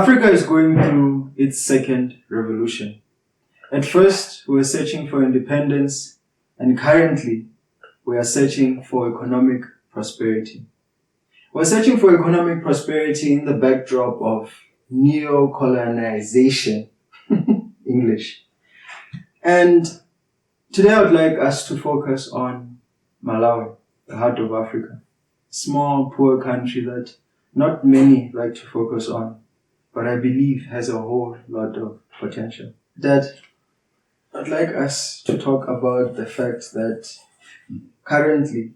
Africa is going through its second revolution. At first, we were searching for independence, and currently, we are searching for economic prosperity. We're searching for economic prosperity in the backdrop of neo-colonization, English. And today I would like us to focus on Malawi, the heart of Africa. Small, poor country that not many like to focus on, but I believe has a whole lot of potential. Dad, I'd like us to talk about the fact that currently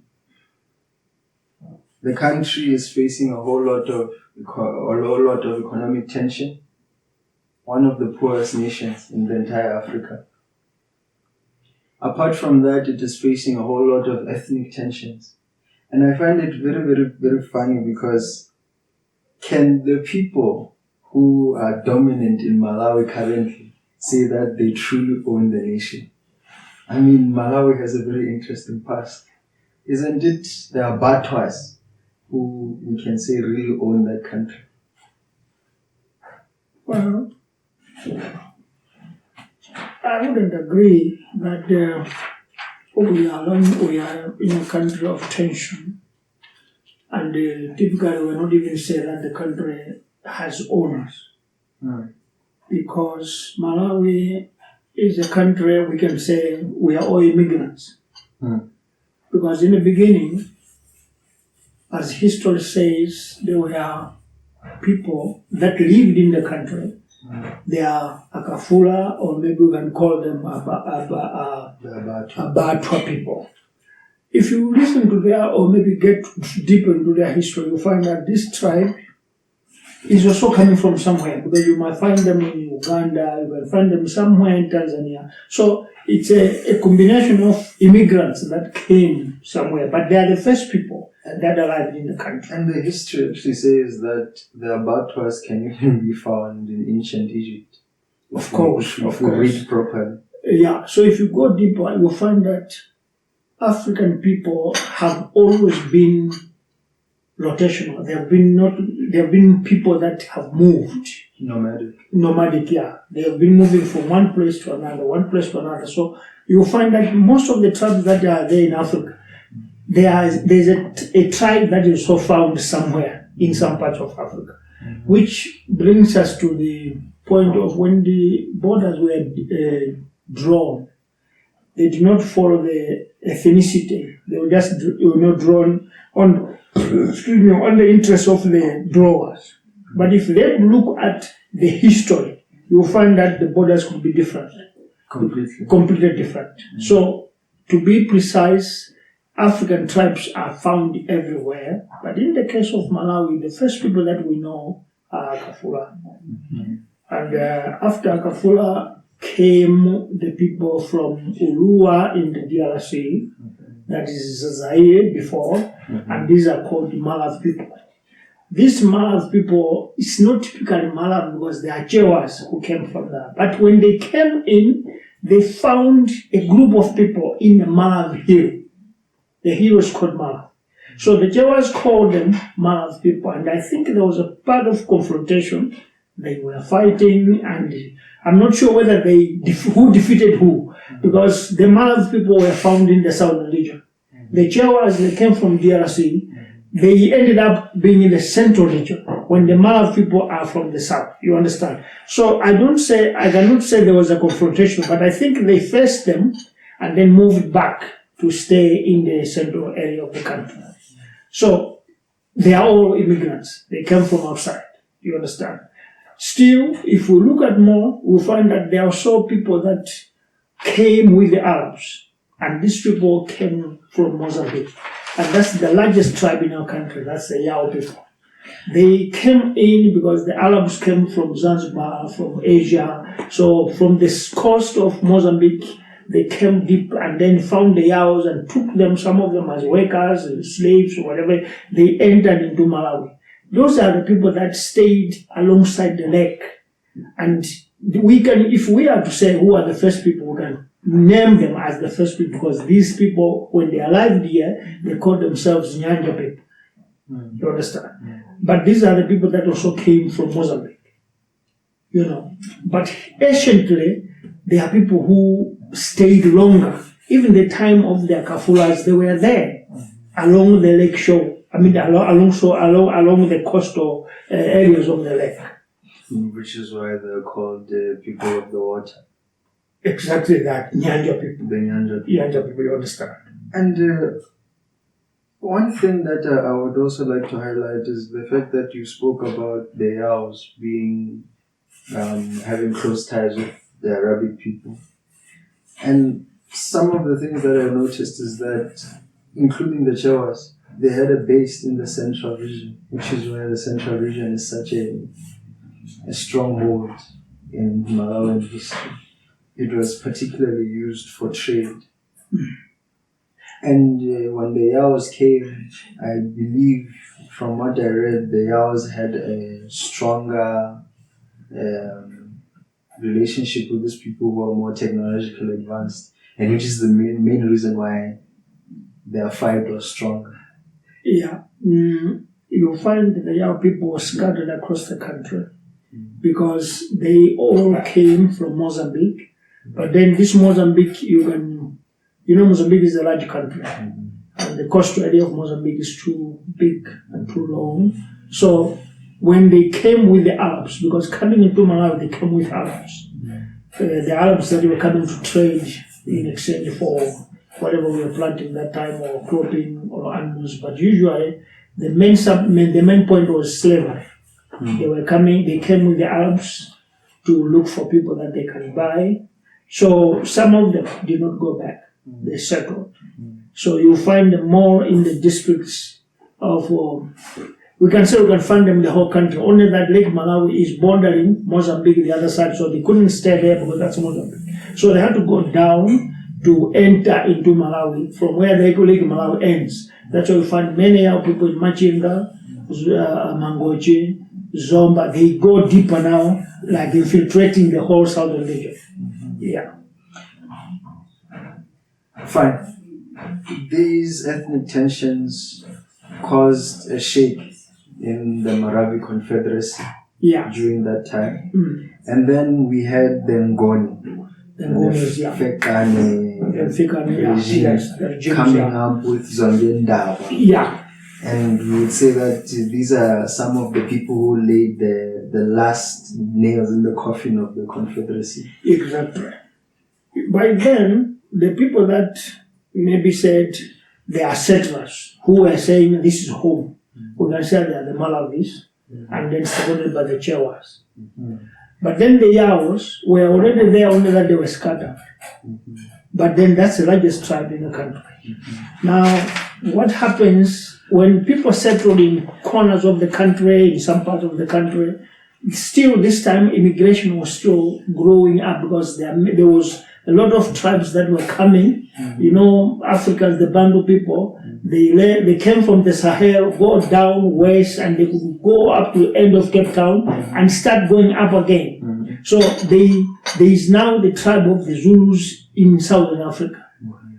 the country is facing a whole lot of economic tension. One of the poorest nations in the entire Africa. Apart from that, it is facing a whole lot of ethnic tensions. And I find it very, very, very funny because can the people who are dominant in Malawi currently say that they truly own the nation? I mean, Malawi has a very interesting past. Isn't it the Abattoirs who we can say really own that country? Well, I wouldn't agree that we are in a country of tension, and typically we not even say that the country has owners, because Malawi is a country we can say we are all immigrants, because in the beginning, as history says, there were people that lived in the country. They are Akafula, or maybe we can call them Abattoir people. If you listen to their, or maybe get deeper into their history, you find that this tribe is also coming from somewhere, because you might find them in Uganda, you can find them somewhere in Tanzania. So it's a combination of immigrants that came somewhere, but they are the first people that arrived in the country. And the history actually says that the Abattoirs can even be found in ancient Egypt. Of course. If you read properly. Yeah, so if you go deeper, you'll find that African people have always been rotational. There have been people that have moved. Nomadic, yeah. They have been moving from one place to another, So you'll find that most of the tribes that are there in Africa, there's a tribe that is also found somewhere in some parts of Africa, which brings us to the point of when the borders were drawn. They did not follow the ethnicity. They were just drawn on the interest of the drawers. But if they look at the history, you'll find that the borders could be different. Completely different. So, to be precise, African tribes are found everywhere. But in the case of Malawi, the first people that we know are Akafula. And after Akafula came the people from Ulua in the DRC, that is Zaire before, and these are called Malawi people. These Malawi people, it's not typically Malawi because they are Chewas who came from there. But when they came in, they found a group of people in the Malawi hill. The hill was called Malawi. So the Chewas called them Malawi people, and I think there was a part of confrontation. They were fighting, and I'm not sure whether who defeated who, because the Malawi people were found in the southern region. The Chewas, they came from DRC. They ended up being in the central region when the Malawi people are from the south. You understand? So I cannot say there was a confrontation, but I think they faced them and then moved back to stay in the central area of the country. So they are all immigrants. They came from outside. You understand? Still, if we look at more, we'll find that there are also people that came with the Arabs, and these people came from Mozambique. And that's the largest tribe in our country. That's the Yao people. They came in because the Arabs came from Zanzibar, from Asia. So from the coast of Mozambique, they came deep and then found the Yaos and took them, some of them as workers, slaves, or whatever. They entered into Malawi. Those are the people that stayed alongside the lake. And we can, if we are to say who are the first people, we can name them as the first people, because these people, when they arrived here, they called themselves Nyanja people. You understand? But these are the people that also came from Mozambique. you know. But anciently, there are people who stayed longer. Even the time of their kafulas, they were there along the lake shore. I mean, along the coastal areas of the lake. Which is why they're called the people of the water. Exactly that, Nyanja people. The Nyanja people. Nyanja people, you understand. And one thing that I would also like to highlight is the fact that you spoke about the Yaos being, having close ties with the Arabic people. And some of the things that I noticed is that, including the Chewas, they had a base in the Central Region, which is why the Central Region is such a stronghold in Malawian history. It was particularly used for trade. And when the Yaos came, I believe, from what I read, the Yaos had a stronger relationship with these people who are more technologically advanced, and which is the main reason why their fight was stronger. Yeah. You find the Yao people were scattered across the country because they all came from Mozambique. But then this Mozambique, Mozambique is a large country. And the coastal area of Mozambique is too big and too long. So when they came with the Arabs, because coming into Malawi, they came with Arabs. The Arabs that were coming to trade in exchange for whatever we were planting that time, or cropping or animals. But usually the main point was slavery. They came with the Arabs to look for people that they can buy. So some of them did not go back. They settled. So you find them more in the districts of, we can find them in the whole country. Only that Lake Malawi is bordering Mozambique the other side, so they couldn't stay there because that's Mozambique. So they had to go down to enter into Malawi from where Lake Malawi ends. That's why you find many people in Machinga, Mangochi, Zomba. They go deeper now, like infiltrating the whole southern region. Yeah. Fine. These ethnic tensions caused a shake in the Malawi Confederacy during that time. And then we had the Ngoni. The Fekane regime coming up with Zongendaba. Yeah. And we would say that these are some of the people who laid the last nails in the coffin of the Confederacy. Exactly. By then, the people that maybe said they are settlers, who were saying this is home, we can say they are the Malawis, and then supported by the Chewas. But then the Yaos were already there, only that they were scattered. But then that's the largest tribe in the country. Now, what happens when people settled in corners of the country, in some part of the country, still this time immigration was still growing up because there was a lot of tribes that were coming. You know, Africans, the Bantu people, they came from the Sahel, go down west, and they could go up to the end of Cape Town and start going up again. So there is now the tribe of the Zulus in Southern Africa,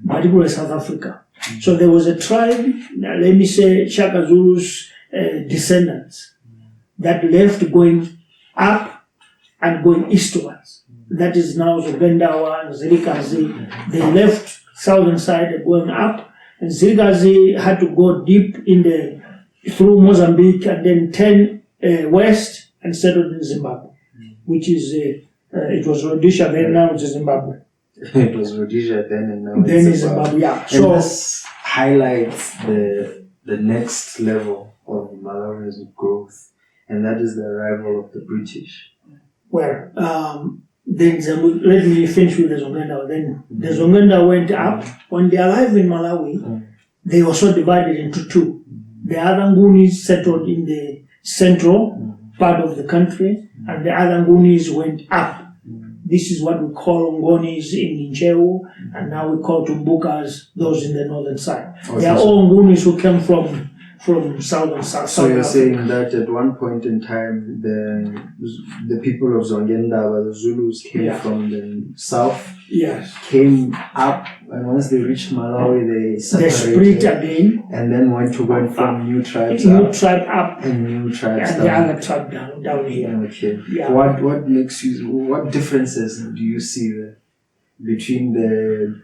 particularly South Africa. So there was a tribe, let me say Shaka Zulu's descendants, that left going up and going eastwards. That is now Zogendawa and Zirikazi. They left southern side going up, and Zirikazi had to go deep through Mozambique and then turn west and settled in Zimbabwe, which is, it was Rhodesia then, now it's Zimbabwe. It was Rhodesia then and now it's Zimbabwe. Yeah. And so this highlights the next level of Malawi's growth, and that is the arrival of the British. Well, then let me finish with the Zongenda. Then the Zongenda went up. When they arrived in Malawi, they also divided into two. The other Ngunis settled in the central part of the country, and the other Ngunis went up. This is what we call Ngonis in Nincheu, and now we call Tumbukas those in the northern side. They are all Ngunis who came from from south and south. So you're South saying that at one point in time, the people of Zongendaba, the Zulus, came Yeah. from the south, Yes. came up, and once they reached Malawi, they They separated, split again. and then went to go and form new tribes New up tribe up and new tribes and the down. other tribe down here. Okay. Yeah. What differences do you see there between the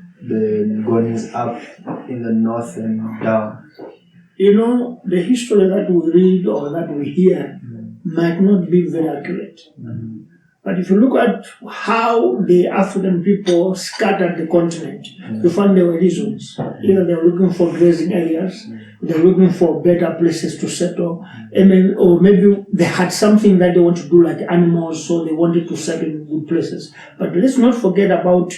Ngonis up in the north and down? You know, the history that we read or that we hear might not be very accurate. But if you look at how the African people scattered the continent, you find there were reasons. Either they were looking for grazing areas, they were looking for better places to settle, or maybe they had something that they want to do like animals, so they wanted to settle in good places. But let's not forget about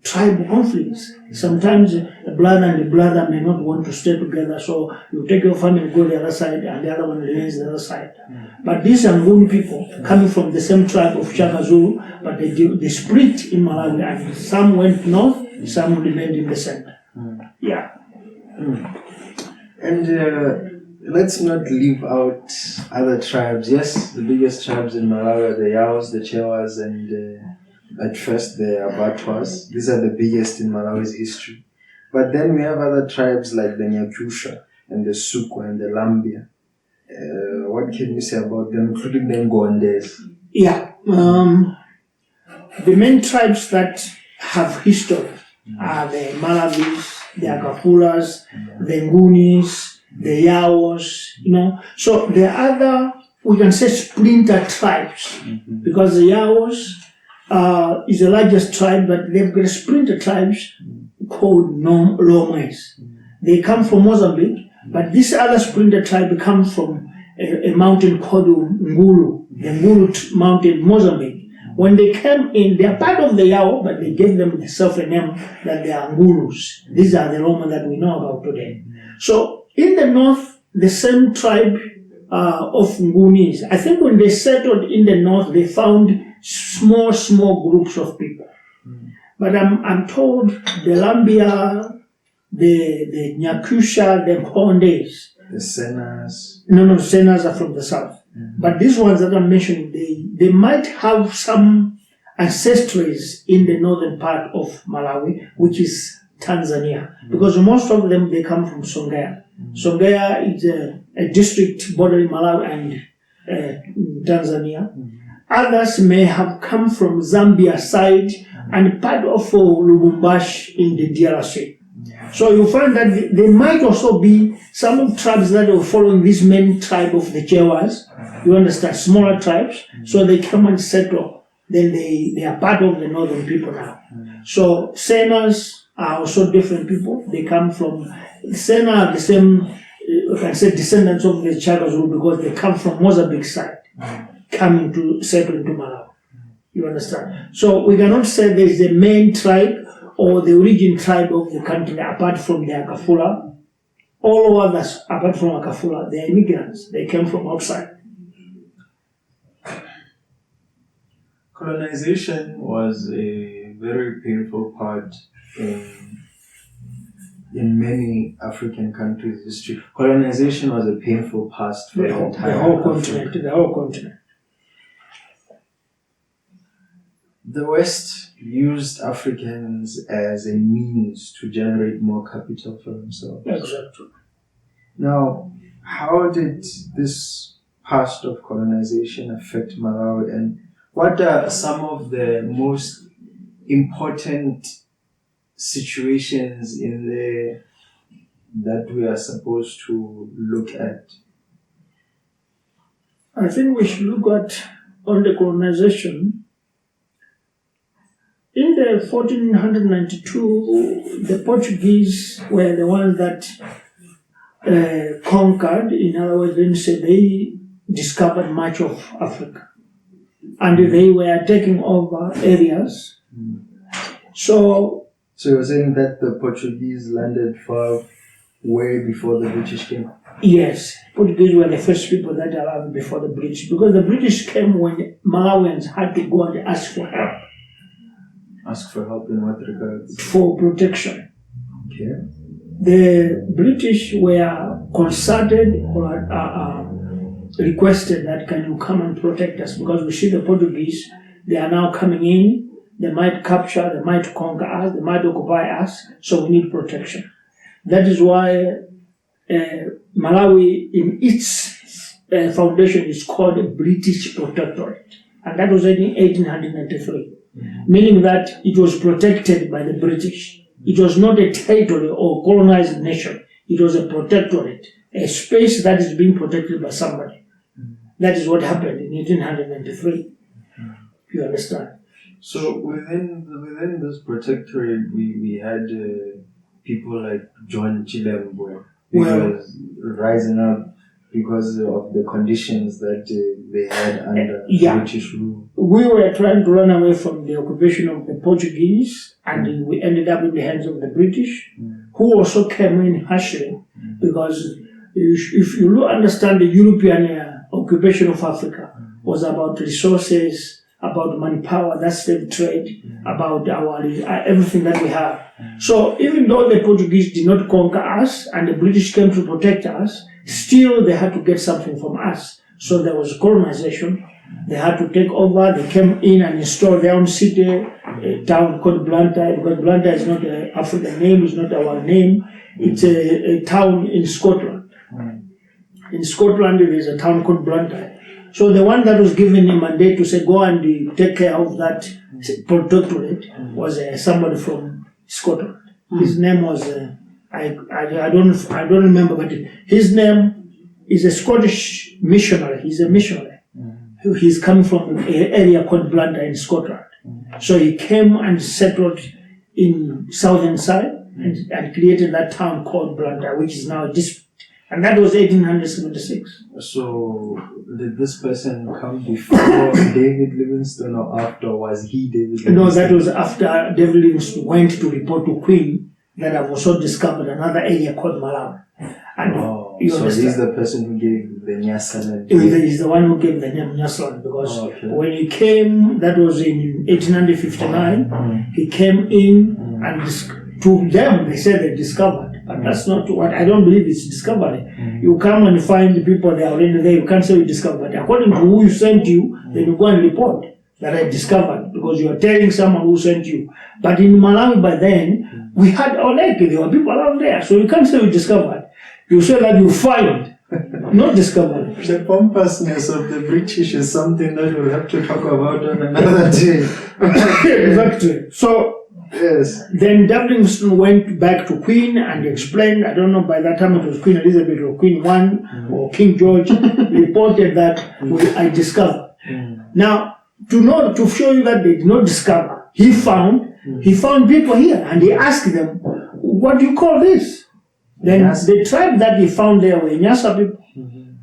tribal conflicts. Sometimes a brother and a brother may not want to stay together, so you take your family, go the other side, and the other one remains the other side. But these are Nguni people coming from the same tribe of Shaka Zulu, but they split in Malawi, and some went north, some remained in the center. Yeah. And let's not leave out other tribes. Yes, the biggest tribes in Malawi are the Yaos, the Chewas, and at first the Abatwas. These are the biggest in Malawi's history. But then we have other tribes like the Nyakusha and the Sukwa and the Lambia. What can you say about them, including the Ngondes? Yeah. The main tribes that have history are the Malawis, the Akafulas, the Ngunis, the Yaos, you know. So the other, we can say splinter tribes, because the Yaos is the largest tribe, but they've got splinter tribes called Lomais. They come from Mozambique, but this other splinter tribe comes from a mountain called Ngulu, the Ngulu mountain in Mozambique. When they came in, they are part of the Yao, but they gave themselves a name that they are Ngulus. These are the Roma that we know about today. So in the north, the same tribe of Ngunis, I think when they settled in the north, they found small groups of people. But I'm told the Lambia, the Nyakusha, the Kondes, The Senas. No, Senas are from the south. But these ones that I'm mentioning, they might have some ancestries in the northern part of Malawi, which is Tanzania. Because most of them, they come from Songea. Songea is a district bordering Malawi and Tanzania. Others may have come from Zambia side and part of Lubumbashi in the DRC. So you find that there might also be some tribes that are following this main tribe of the Chewas. You understand, smaller tribes. So they come and settle. Then they are part of the northern people now. So Senas are also different people. They come from, Sena are the same, you can say descendants of the Chaka Zulu because they come from Mozambique side, coming to settle into Malawi. You understand? So we cannot say there is a main tribe or the origin tribe of the country apart from the Akafula. All others, apart from Akafula, they are immigrants. They came from outside. Colonization was a very painful part in many African countries' history. Colonization was a painful past for the entire whole Africa. continent. The whole continent. The West used Africans as a means to generate more capital for themselves. Exactly. Now, how did this past of colonization affect Malawi, and what are some of the most important situations in there that we are supposed to look at? I think we should look at on the colonization. In the 1492, the Portuguese were the ones that conquered. In other words, they discovered much of Africa. And they were taking over areas. So you're saying that the Portuguese landed far way before the British came? Yes, Portuguese were the first people that arrived before the British, because the British came when Malawians had to go and ask for help. Ask for help in what regards? For protection. Okay. the British were consulted or requested that can you come and protect us, because we see the Portuguese, they are now coming in, they might capture, they might conquer us, they might occupy us, so we need protection. That is why Malawi in its foundation is called a British Protectorate, and that was in 1893, meaning that it was protected by the British. It was not a territory or colonized nation, it was a protectorate, a space that is being protected by somebody. That is what happened in 1893. You understand? So within this protectorate, we had people like John Chilembwe, who was rising up because of the conditions that they had under British rule. We were trying to run away from the occupation of the Portuguese, and we ended up in the hands of the British, who also came in harshly, because if you understand the European occupation of Africa was about resources, about manpower, that's the trade, about our everything that we have. So even though the Portuguese did not conquer us and the British came to protect us, still they had to get something from us. So there was colonization. They had to take over. They came in and installed their own city, a town called Blantyre, because Blantyre is not an African name, it's not our name. It's a town in Scotland. In Scotland, there is a town called Blantyre. So the one that was given a mandate to say, go and take care of that protectorate was somebody from Scotland. His name was, I don't remember, but his name is a Scottish missionary. He's a missionary. He's coming from an area called Blantyre in Scotland. So he came and settled in southern side and created that town called Blantyre, which is now a district. And that was 1876. So did this person come before David Livingstone or after? Was he David Livingstone? No, that was after David Livingstone went to report to Queen that I've also discovered another area called Malawi. And so he's the person who gave the Nyasaland. He's the one who gave the name Nyasaland, because when he came, that was in 1859, he came in and to them they said they discovered. But that's not what, I don't believe it's discovery. You come and find the people, they are already there, you can't say you discovered. But according to who you sent you, then you go and report that I discovered, because you are telling someone who sent you. But in Malawi by then, we had our lake, there were people around there, so you can't say you discovered. You say that you find, not discovered. The pompousness of the British is something that we'll have to talk about on another day. Exactly. So, yes. Then Livingstone went back to Queen and explained, I don't know, by that time it was Queen Elizabeth or Queen I or King George, reported that I discovered. Now, to show you that they did not discover, he found people here and he asked them, what do you call this? Then the tribe that he found there were Nyasa people.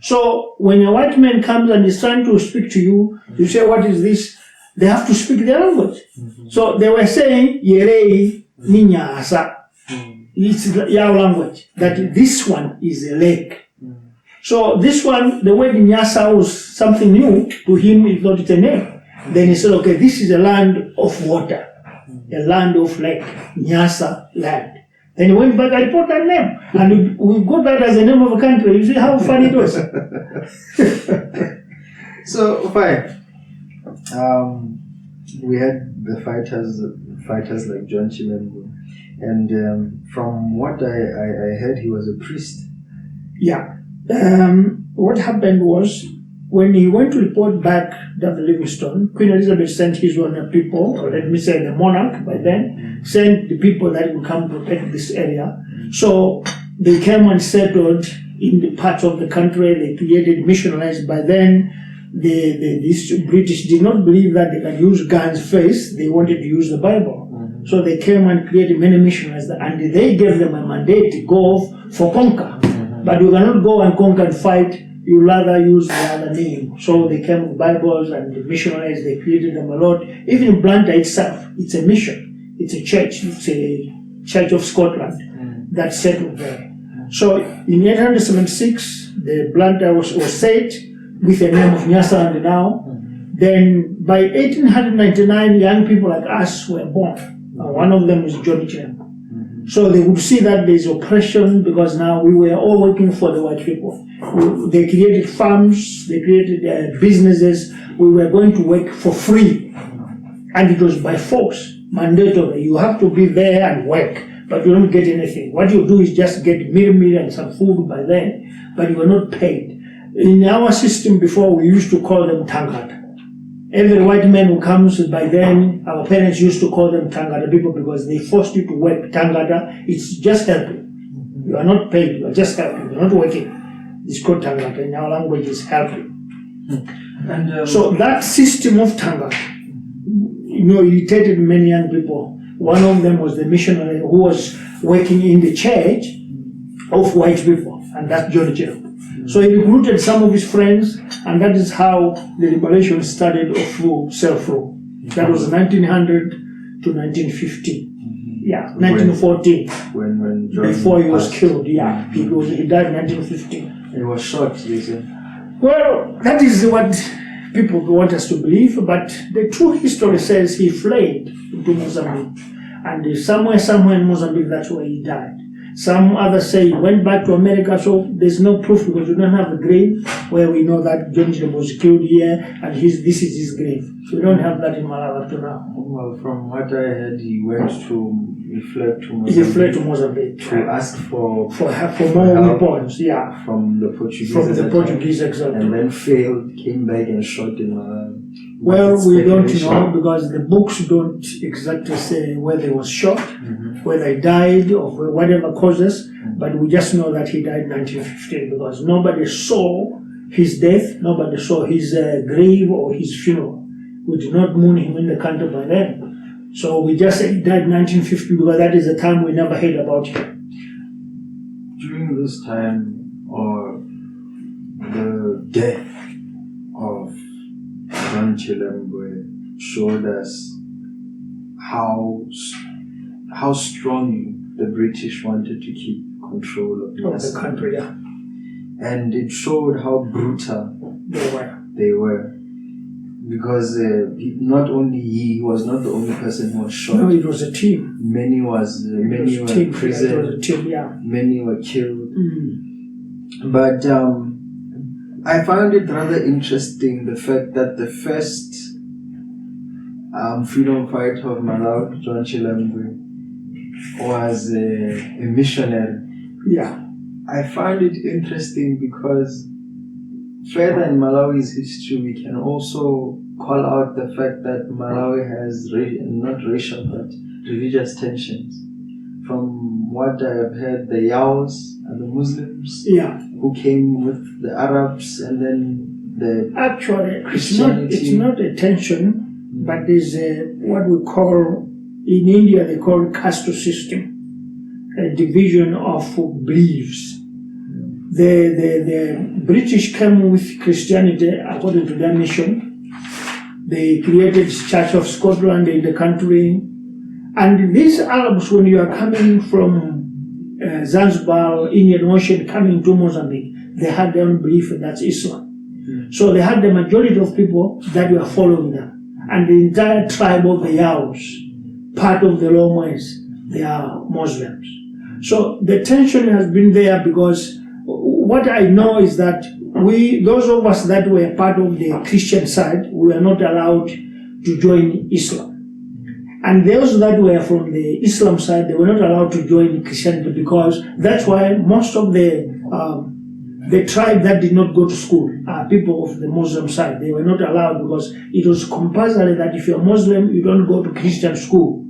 So when a white man comes and is trying to speak to you, you say, what is this? They have to speak their language. So they were saying, Yerei Ninyasa. It's your language. That this one is a lake. So this one, the word Nyasa was something new to him, he thought it's a name. Then he said, okay, this is a land of water, a land of lake, Nyasa land. Then he went back and put that name. And we got that as the name of a country. You see how funny it was? So, fine. We had the fighters like John Chilembwe. And from what I heard, he was a priest. Yeah. What happened was, when he went to report back David Livingstone, Queen Elizabeth sent his own people, or let me say the monarch by then, sent the people that would come protect this area. So they came and settled in the parts of the country. They created missionaries. By then, these British did not believe that they could use guns first. They wanted to use the Bible. So they came and created many missionaries, and they gave them a mandate to go for conquer. But you cannot go and conquer and fight. You rather use the other name. So they came with Bibles and the missionaries, they created them a lot. Even in Blantyre itself, it's a mission. It's a church. It's a Church of Scotland that settled there. So in 1876, the Blantyre was set with the name of Nyasaland now. Then by 1899, young people like us were born. One of them is John Chilembwe. So they would see that there's oppression because now we were all working for the white people. They created farms, they created businesses. We were going to work for free. And it was by force, mandatory. You have to be there and work, but you don't get anything. What you do is just get meal and some food by then, but you are not paid. In our system before, we used to call them tangata. Every white man who comes, by then, our parents used to call them tangata people because they forced you to work. Tangata, it's just helping. You are not paid, you are just helping, you are not working. It's called tangata. In our language, it's helping. And so that system of tangata, irritated many young people. One of them was the missionary who was working in the church of white people, and that's John Cherub. So he recruited some of his friends, and that is how the liberation started of self-rule. That was 1900 to 1915. Yeah, 1914. When John before he was killed, he died in 1915. He was shot, they say. Well, that is what people want us to believe, but the true history says he fled into Mozambique. And somewhere in Mozambique, that's where he died. Some others say he went back to America, so there's no proof because we don't have a grave where we know that John Cherub was killed here and this is his grave. So we don't have that in Malawi up to now. Well, from what I heard, he fled to Mozambique. He fled to Mozambique. To ask for more weapons, yeah. From the Portuguese. From the Portuguese, exactly. And then failed, came back and shot in Malawi. Well, we don't know because the books don't exactly say whether he was shot, whether he died or for whatever causes, but we just know that he died in 1915 because nobody saw his death, nobody saw his grave or his funeral. We did not mourn him in the country by then. So we just say he died in 1950 because that is the time we never heard about him. During this time, or the death of John Cherub showed us how strongly the British wanted to keep control of the country, yeah. And it showed how brutal they were. Because not only he was not the only person who was shot. No, it was a team. Many were in prison. It was a team, yeah. Many were killed. But I found it rather interesting the fact that the first freedom fighter of Malawi, John Cherub, was a missionary. Yeah. I find it interesting because further in Malawi's history, we can also call out the fact that Malawi has not racial but religious tensions. From what I have heard, the Yaos and the Muslims who came with the Arabs, and then the actually it's not a tension, but there's what we call in India they call caste system, a division of beliefs. The British came with Christianity according to their mission. They created Church of Scotland in the country. And these Arabs, when you are coming from Zanzibar, Indian Ocean, coming to Mozambique, they had their own belief, and that's Islam. So they had the majority of people that were following them. And the entire tribe of the Yaos, part of the Lomwes, they are Muslims. So the tension has been there because what I know is that those of us that were part of the Christian side, we were not allowed to join Islam. And those that were from the Islam side, they were not allowed to join Christianity because that's why most of the tribe that did not go to school are people of the Muslim side. They were not allowed because it was compulsory that if you're Muslim, you don't go to Christian school.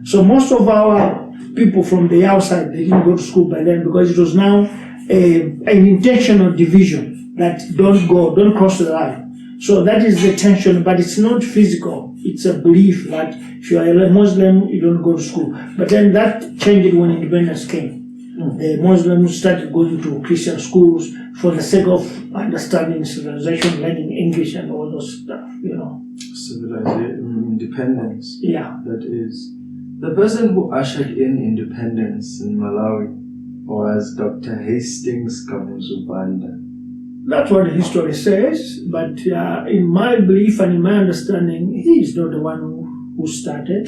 So most of our people from the outside, they didn't go to school by then because it was now an intentional division that don't cross the line. So that is the tension, but it's not physical. It's a belief that if you are a Muslim, you don't go to school. But then that changed when independence came. The Muslims started going to Christian schools for the sake of understanding civilization, learning English and all those stuff, Civilization, independence. Yeah. That is. The person who ushered in independence in Malawi was Dr. Hastings Kamuzubanda. That's what history says, but in my belief and in my understanding, he is not the one who started.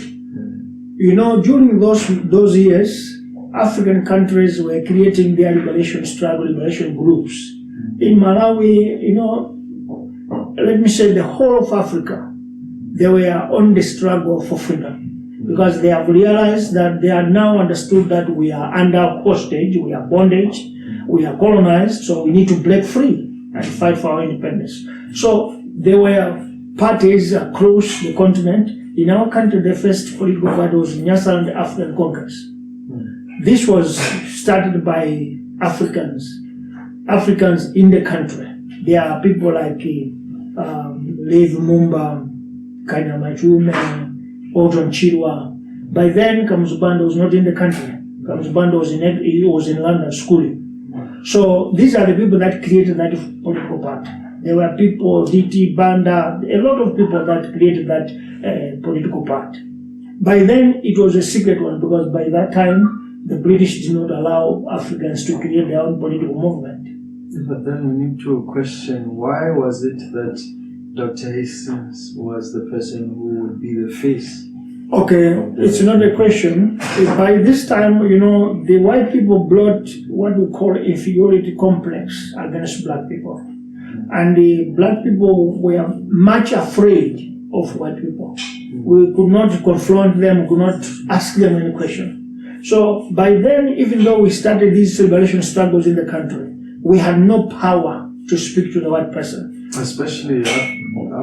During those years, African countries were creating their liberation struggle, liberation groups. In Malawi, let me say the whole of Africa, they were on the struggle for freedom because they have realized that they are now understood that we are under hostage, we are bondage, we are colonized, so we need to break free and fight for our independence. So there were parties across the continent. In our country, the first political party was Nyasa and the African Congress. This was started by Africans in the country. There are people like Lev Mumba, Kaina Machume, Odron Chirwa. By then, Kamuzubanda was not in the country. Kamuzubanda was in London schooling. So these are the people that created that political party. There were people, DT, Banda, a lot of people that created that political party. By then, it was a secret one because by that time, the British did not allow Africans to create their own political movement. But then we need to question, why was it that Dr. Hastings was the person who would be the face? Okay, it's not a question. By this time, the white people brought what we call inferiority complex against black people. And the black people were much afraid of white people. We could not confront them, could not ask them any question. So by then, even though we started these liberation struggles in the country, we had no power to speak to the white person. Especially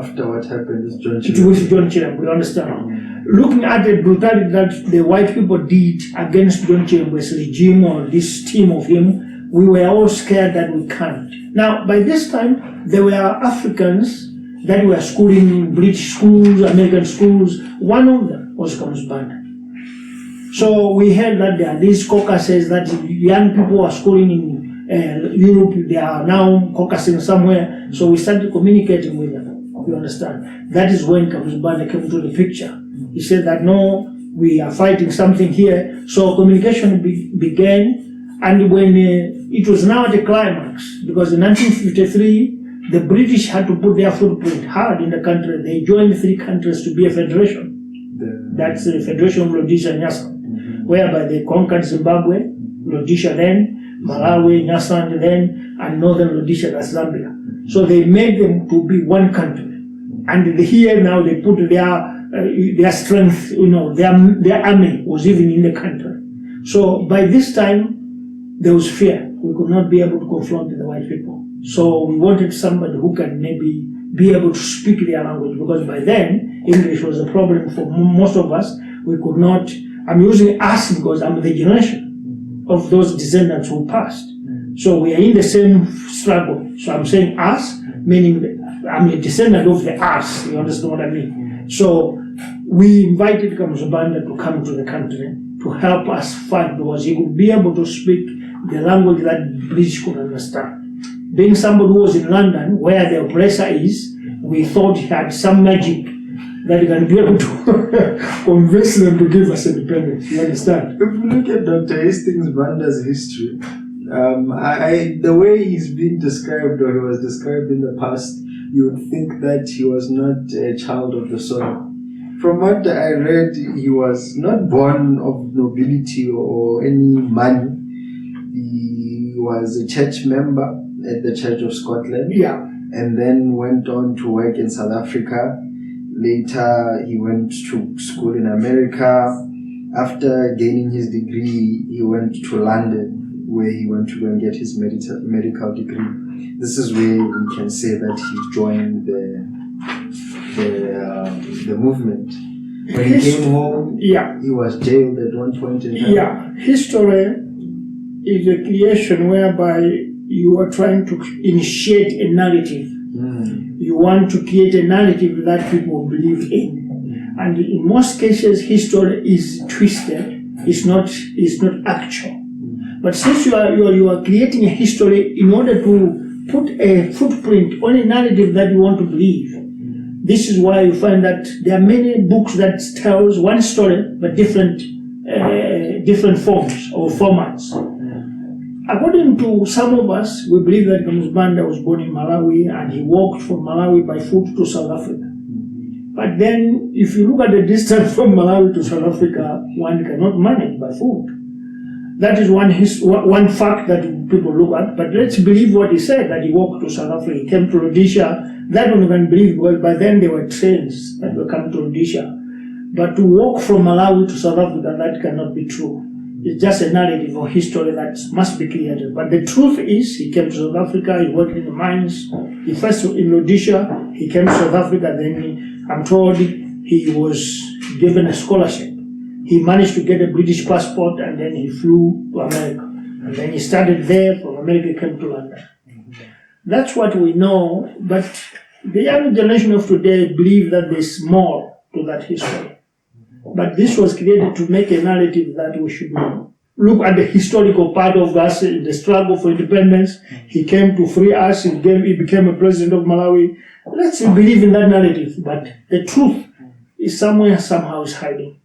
after what happened with John Chirembe, we understand. Looking at the brutality that the white people did against John Chirembe's regime or this team of him, we were all scared that we can't. Now, by this time, there were Africans that were schooling in British schools, American schools. One of them was Kamuzubanda. So we heard that there are these caucuses that young people are schooling in Europe, they are now caucusing somewhere. So we started communicating with them. You understand? That is when Kamuzubanda came to the picture. He said that no, we are fighting something here. So communication began. And when it was now at the climax, because in 1953, the British had to put their footprint hard in the country. They joined 3 countries to be a federation. That's the Federation of Rhodesia and Nyasa, whereby they conquered Zimbabwe, Rhodesia then, Malawi, Nyasa then, and Northern Rhodesia, that's Zambia. So they made them to be one country. And here now they put their strength, their army was even in the country. So by this time, there was fear. We could not be able to confront the white people. So we wanted somebody who can maybe be able to speak their language, because by then, English was a problem for most of us. We could not, I'm using us because I'm the generation of those descendants who passed. So we are in the same struggle. So I'm saying us, meaning I'm a descendant of the us. You understand what I mean? So we invited Kamuzubanda to come to the country to help us fight, because he could be able to speak the language that British could understand. Being somebody who was in London, where the oppressor is, we thought he had some magic that he can be able to convince them to give us independence. You understand? If we look at Dr. Hastings Banda's history, the way he's been described, or he was described in the past, you would think that he was not a child of the soil. From what I read, he was not born of nobility or any money. He was a church member at the Church of Scotland. Yeah. And then went on to work in South Africa. Later, he went to school in America. After gaining his degree, he went to London, where he went to go and get his medical degree. This is where we can say that he joined the movement. When he came home, he was jailed at one point in time. Yeah, history is a creation whereby you are trying to initiate a narrative. You want to create a narrative that people believe in. And in most cases, history is twisted. It's not actual. But since you are creating a history in order to put a footprint on a narrative that you want to believe, this is why you find that there are many books that tells one story but different forms or formats. According to some of us, we believe that Kamuzubanda was born in Malawi and he walked from Malawi by foot to South Africa. But then, if you look at the distance from Malawi to South Africa, one cannot manage by foot. That is one fact that people look at. But let's believe what he said, that he walked to South Africa, he came to Rhodesia. That one we can believe, because by then there were trains that were coming to Rhodesia. But to walk from Malawi to South Africa, that cannot be true. It's just a narrative or history that must be created. But the truth is, he came to South Africa, he worked in the mines. He first in Rhodesia, he came to South Africa, then I'm told he was given a scholarship. He managed to get a British passport, and then he flew to America. And then he started there, from America came to London. That's what we know, but the young generation of today believe that there's more to that history. But this was created to make a narrative that we should look at the historical part of us in the struggle for independence. He came to free us, he became a president of Malawi. Let's believe in that narrative, but the truth is somehow is hiding.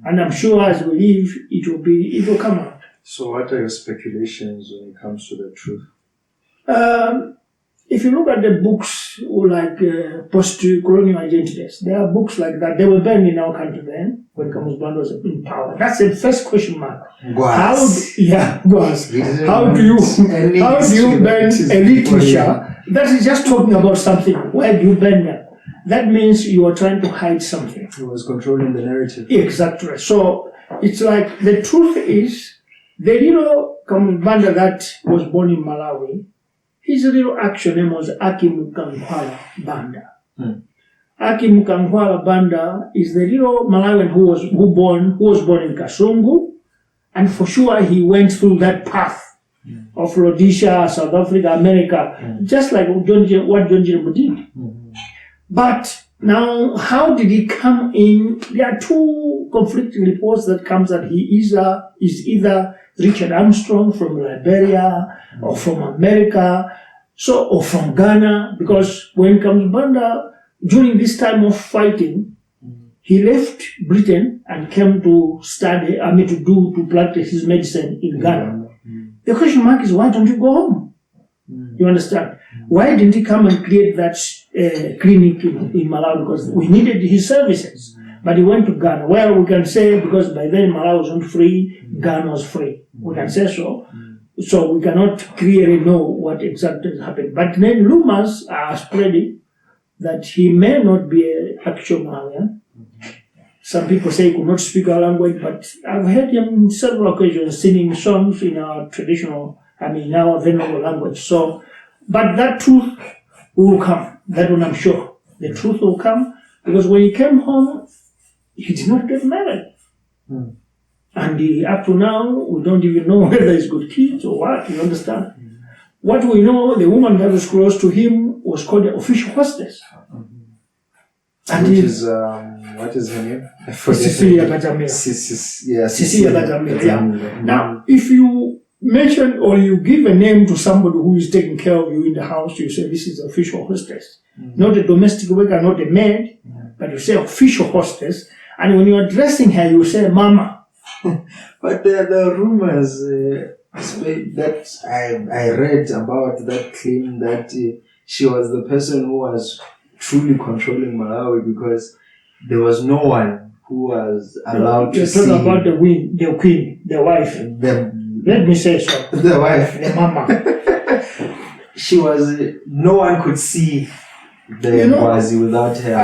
And I'm sure as we live, it will come out. So what are your speculations when it comes to the truth? If you look at the books like post-colonial identities, there are books like that. They were banned in our country then, when Kamus Banda was in power. That's the first question mark. How do you ban a literature that is just talking about something? Why do you ban that? That means you are trying to hide something. It was controlling the narrative. Exactly. So it's like the truth is, the little Kamus Banda that was born in Malawi, his real actual name was Akim Mukankwala Banda. Akim Mukankwala Banda is the little Malawian who was born in Kasungu, and for sure he went through that path of Rhodesia, South Africa, America, just like what John Jirabo did. But now, how did he come in? There are two conflicting reports that comes that he is either Richard Armstrong from Liberia or from America, or from Ghana, because when Kamus Banda, during this time of fighting, he left Britain and came to study, to practice his medicine in Ghana. The question mark is, why don't you go home? You understand? Why didn't he come and create that clinic in Malawi? Because we needed his services. But he went to Ghana, where we can say, because by then Malawi wasn't free, Ghana was free. We can say so. So we cannot clearly know what exactly happened. But then rumors are spreading that he may not be an actual Malawian. Some people say he could not speak our language, but I've heard him on several occasions singing songs in our traditional, in our venerable language. So, but that truth will come. That one I'm sure. The truth will come, because when he came home, he did not get married. And up to now, we don't even know whether he's got kids or what, you understand? What we know, the woman that was close to him was called the official hostess. And what is her name? Cecilia Gajamila. Cecilia Gajamila, yeah. Now, if you mention or you give a name to somebody who is taking care of you in the house, you say this is the official hostess. Not a domestic worker, not a maid, but you say official hostess. And when you're addressing her, you say mama. But there are rumors that I read about that claim that she was the person who was truly controlling Malawi, because there was no one who was allowed to see. You're talking about the queen, the wife. Let me say so. The wife. The mama. No one could see the Mwazi without her.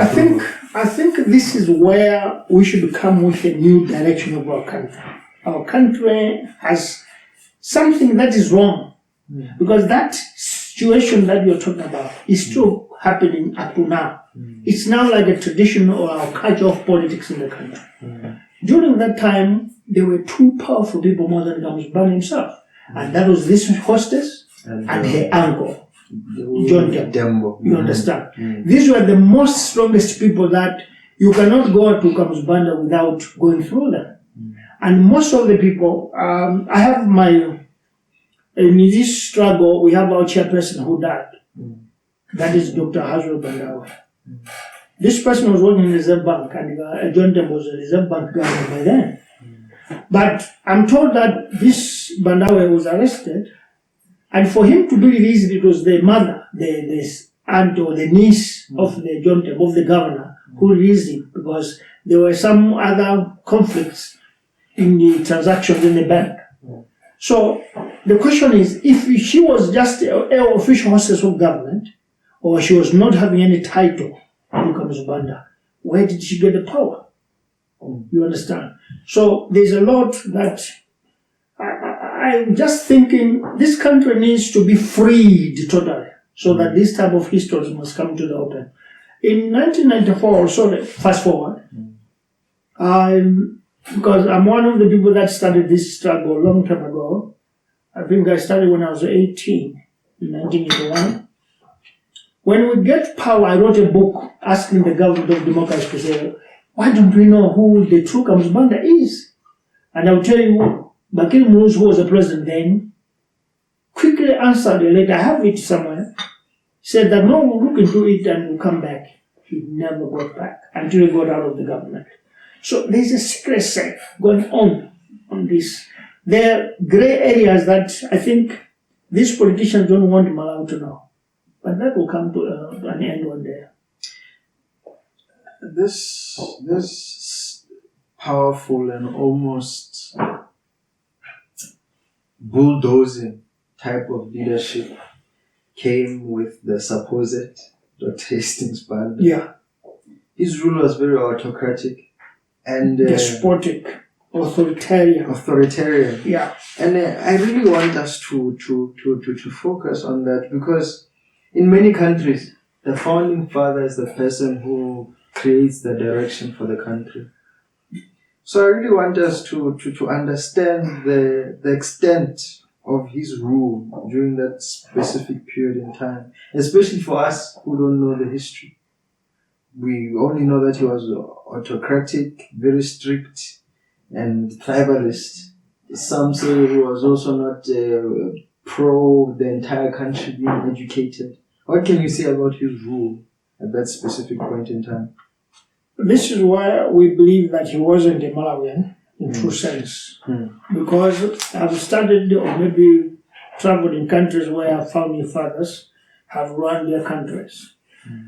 I think this is where we should come with a new direction of our country. Our country has something that is wrong, because that situation that you're talking about is still happening up to now. It's now like a tradition or our culture of politics in the country. During that time, there were two powerful people more than Kamus Banda himself, and that was this hostess and her uncle, John Dembo. You understand? These were the most strongest people that you cannot go to Kamus Banda without going through them. And most of the people, I have in this struggle, we have our chairperson who died. That is Dr. Hazro Bandawa. This person was working in the Reserve Bank, and John Dembo was a Reserve Bank governor by then. But I'm told that this Bandawa was arrested, and for him to be released, it was the mother, the aunt or the niece of the John Dembo, of the governor, who released him, because there were some other conflicts in the transactions in the bank. So the question is, if she was just an official hostess of government, or she was not having any title, Banda, where did she get the power? You understand? So there's a lot that I'm just thinking this country needs to be freed totally, so that this type of histories must come to the open. In 1994, so fast forward, because I'm one of the people that started this struggle a long time ago. I think I started when I was 18, in 1981. When we get power, I wrote a book asking the government of democracy to say, why don't we know who the true Banda is? And I'll tell you, Bakir Muz, who was the president then, quickly answered a letter, I have it somewhere, said that no, we'll look into it and we'll come back. He never got back until he got out of the government. So there's a secret safe going on this. There are grey areas that I think these politicians don't want Malawi to know. But that will come to an end one day. This powerful and almost bulldozing type of leadership came with the supposed Dr. Hastings Banda. Yeah. His rule was very autocratic and despotic, authoritarian. Yeah. And I really want us to focus on that, because in many countries, the founding father is the person who creates the direction for the country. So I really want us to understand the extent of his rule during that specific period in time, especially for us who don't know the history. We only know that he was autocratic, very strict, and tribalist. Some say he was also not pro the entire country being educated. What can you say about his rule at that specific point in time? This is why we believe that he wasn't a Malawian in true sense. Because I've studied or maybe traveled in countries where our founding fathers have run their countries.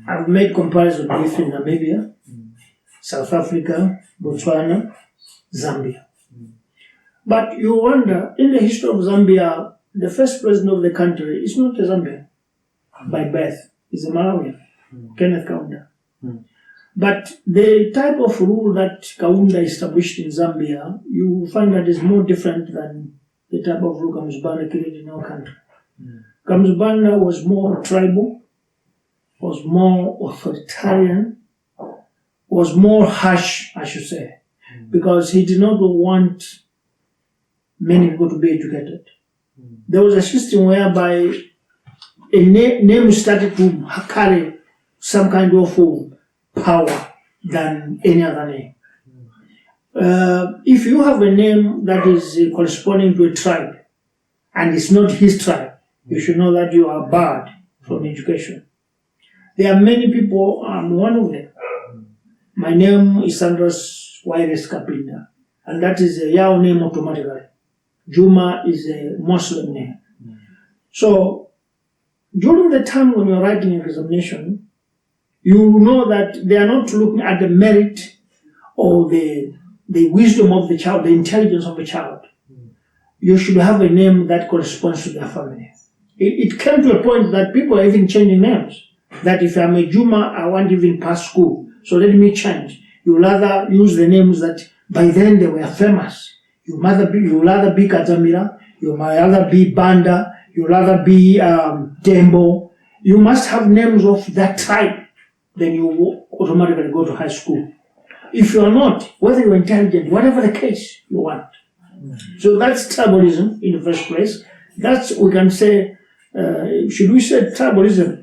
I've made comparisons with Namibia, South Africa, Botswana, Zambia. But you wonder, in the history of Zambia, the first president of the country is not a Zambian by birth. He's a Malawian, Kenneth Kaunda. But the type of rule that Kaunda established in Zambia, you find that is more different than the type of rule Banda created in our country. Banda was more tribal, was more authoritarian, was more harsh, I should say, because he did not want many people to be educated. There was a system whereby a name started to carry some kind of power than any other name. If you have a name that is corresponding to a tribe and it's not his tribe, you should know that you are barred from education. There are many people, I'm one of them. My name is Sandros Waires Kapinda, and that is a Yao name automatically. Juma is a Muslim name. So, during the time when you're writing an examination, you know that they are not looking at the merit or the wisdom of the child, the intelligence of the child. You should have a name that corresponds to their family. It came to a point that people are even changing names. That if I'm a Juma, I won't even pass school, so let me change. You'll rather use the names that by then they were famous. You'll rather be Kazamira, you'll rather be Banda, you'll rather be Dembo. You must have names of that type. Then you automatically go to high school. If you are not, whether you're intelligent, whatever the case you want. So that's tribalism in the first place. That's, we can say, should we say tribalism?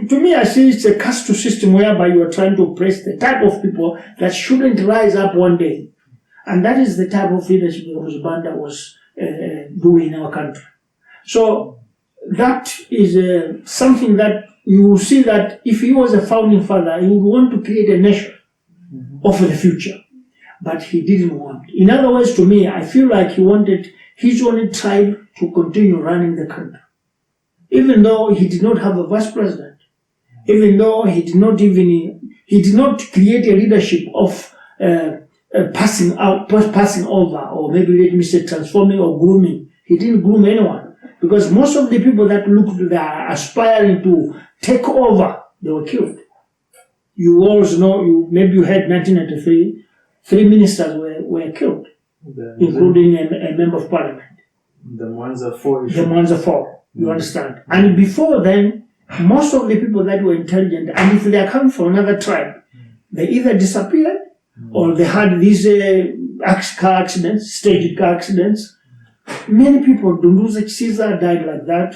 To me, I see it's a caste system whereby you are trying to oppress the type of people that shouldn't rise up one day. And that is the type of leadership that Banda was doing in our country. So that is something that you will see that if he was a founding father, he would want to create a nation of the future. But he didn't want. In other words, to me, I feel like he wanted his own tribe to continue running the country. Even though he did not have a vice president, even though he did not create a leadership of passing over, or maybe let me say transforming or grooming He didn't groom anyone. Because most of the people that are aspiring to take over, they were killed. You always know, maybe you had 1993, 3 ministers were killed, including a member of parliament. The Mwanza 4 issue. The Mwanza 4, you understand. And before then, most of the people that were intelligent, and if they are coming from another tribe, they either disappeared or they had these car accidents, staged car accidents. Many people, Dunduza Caesar died like that,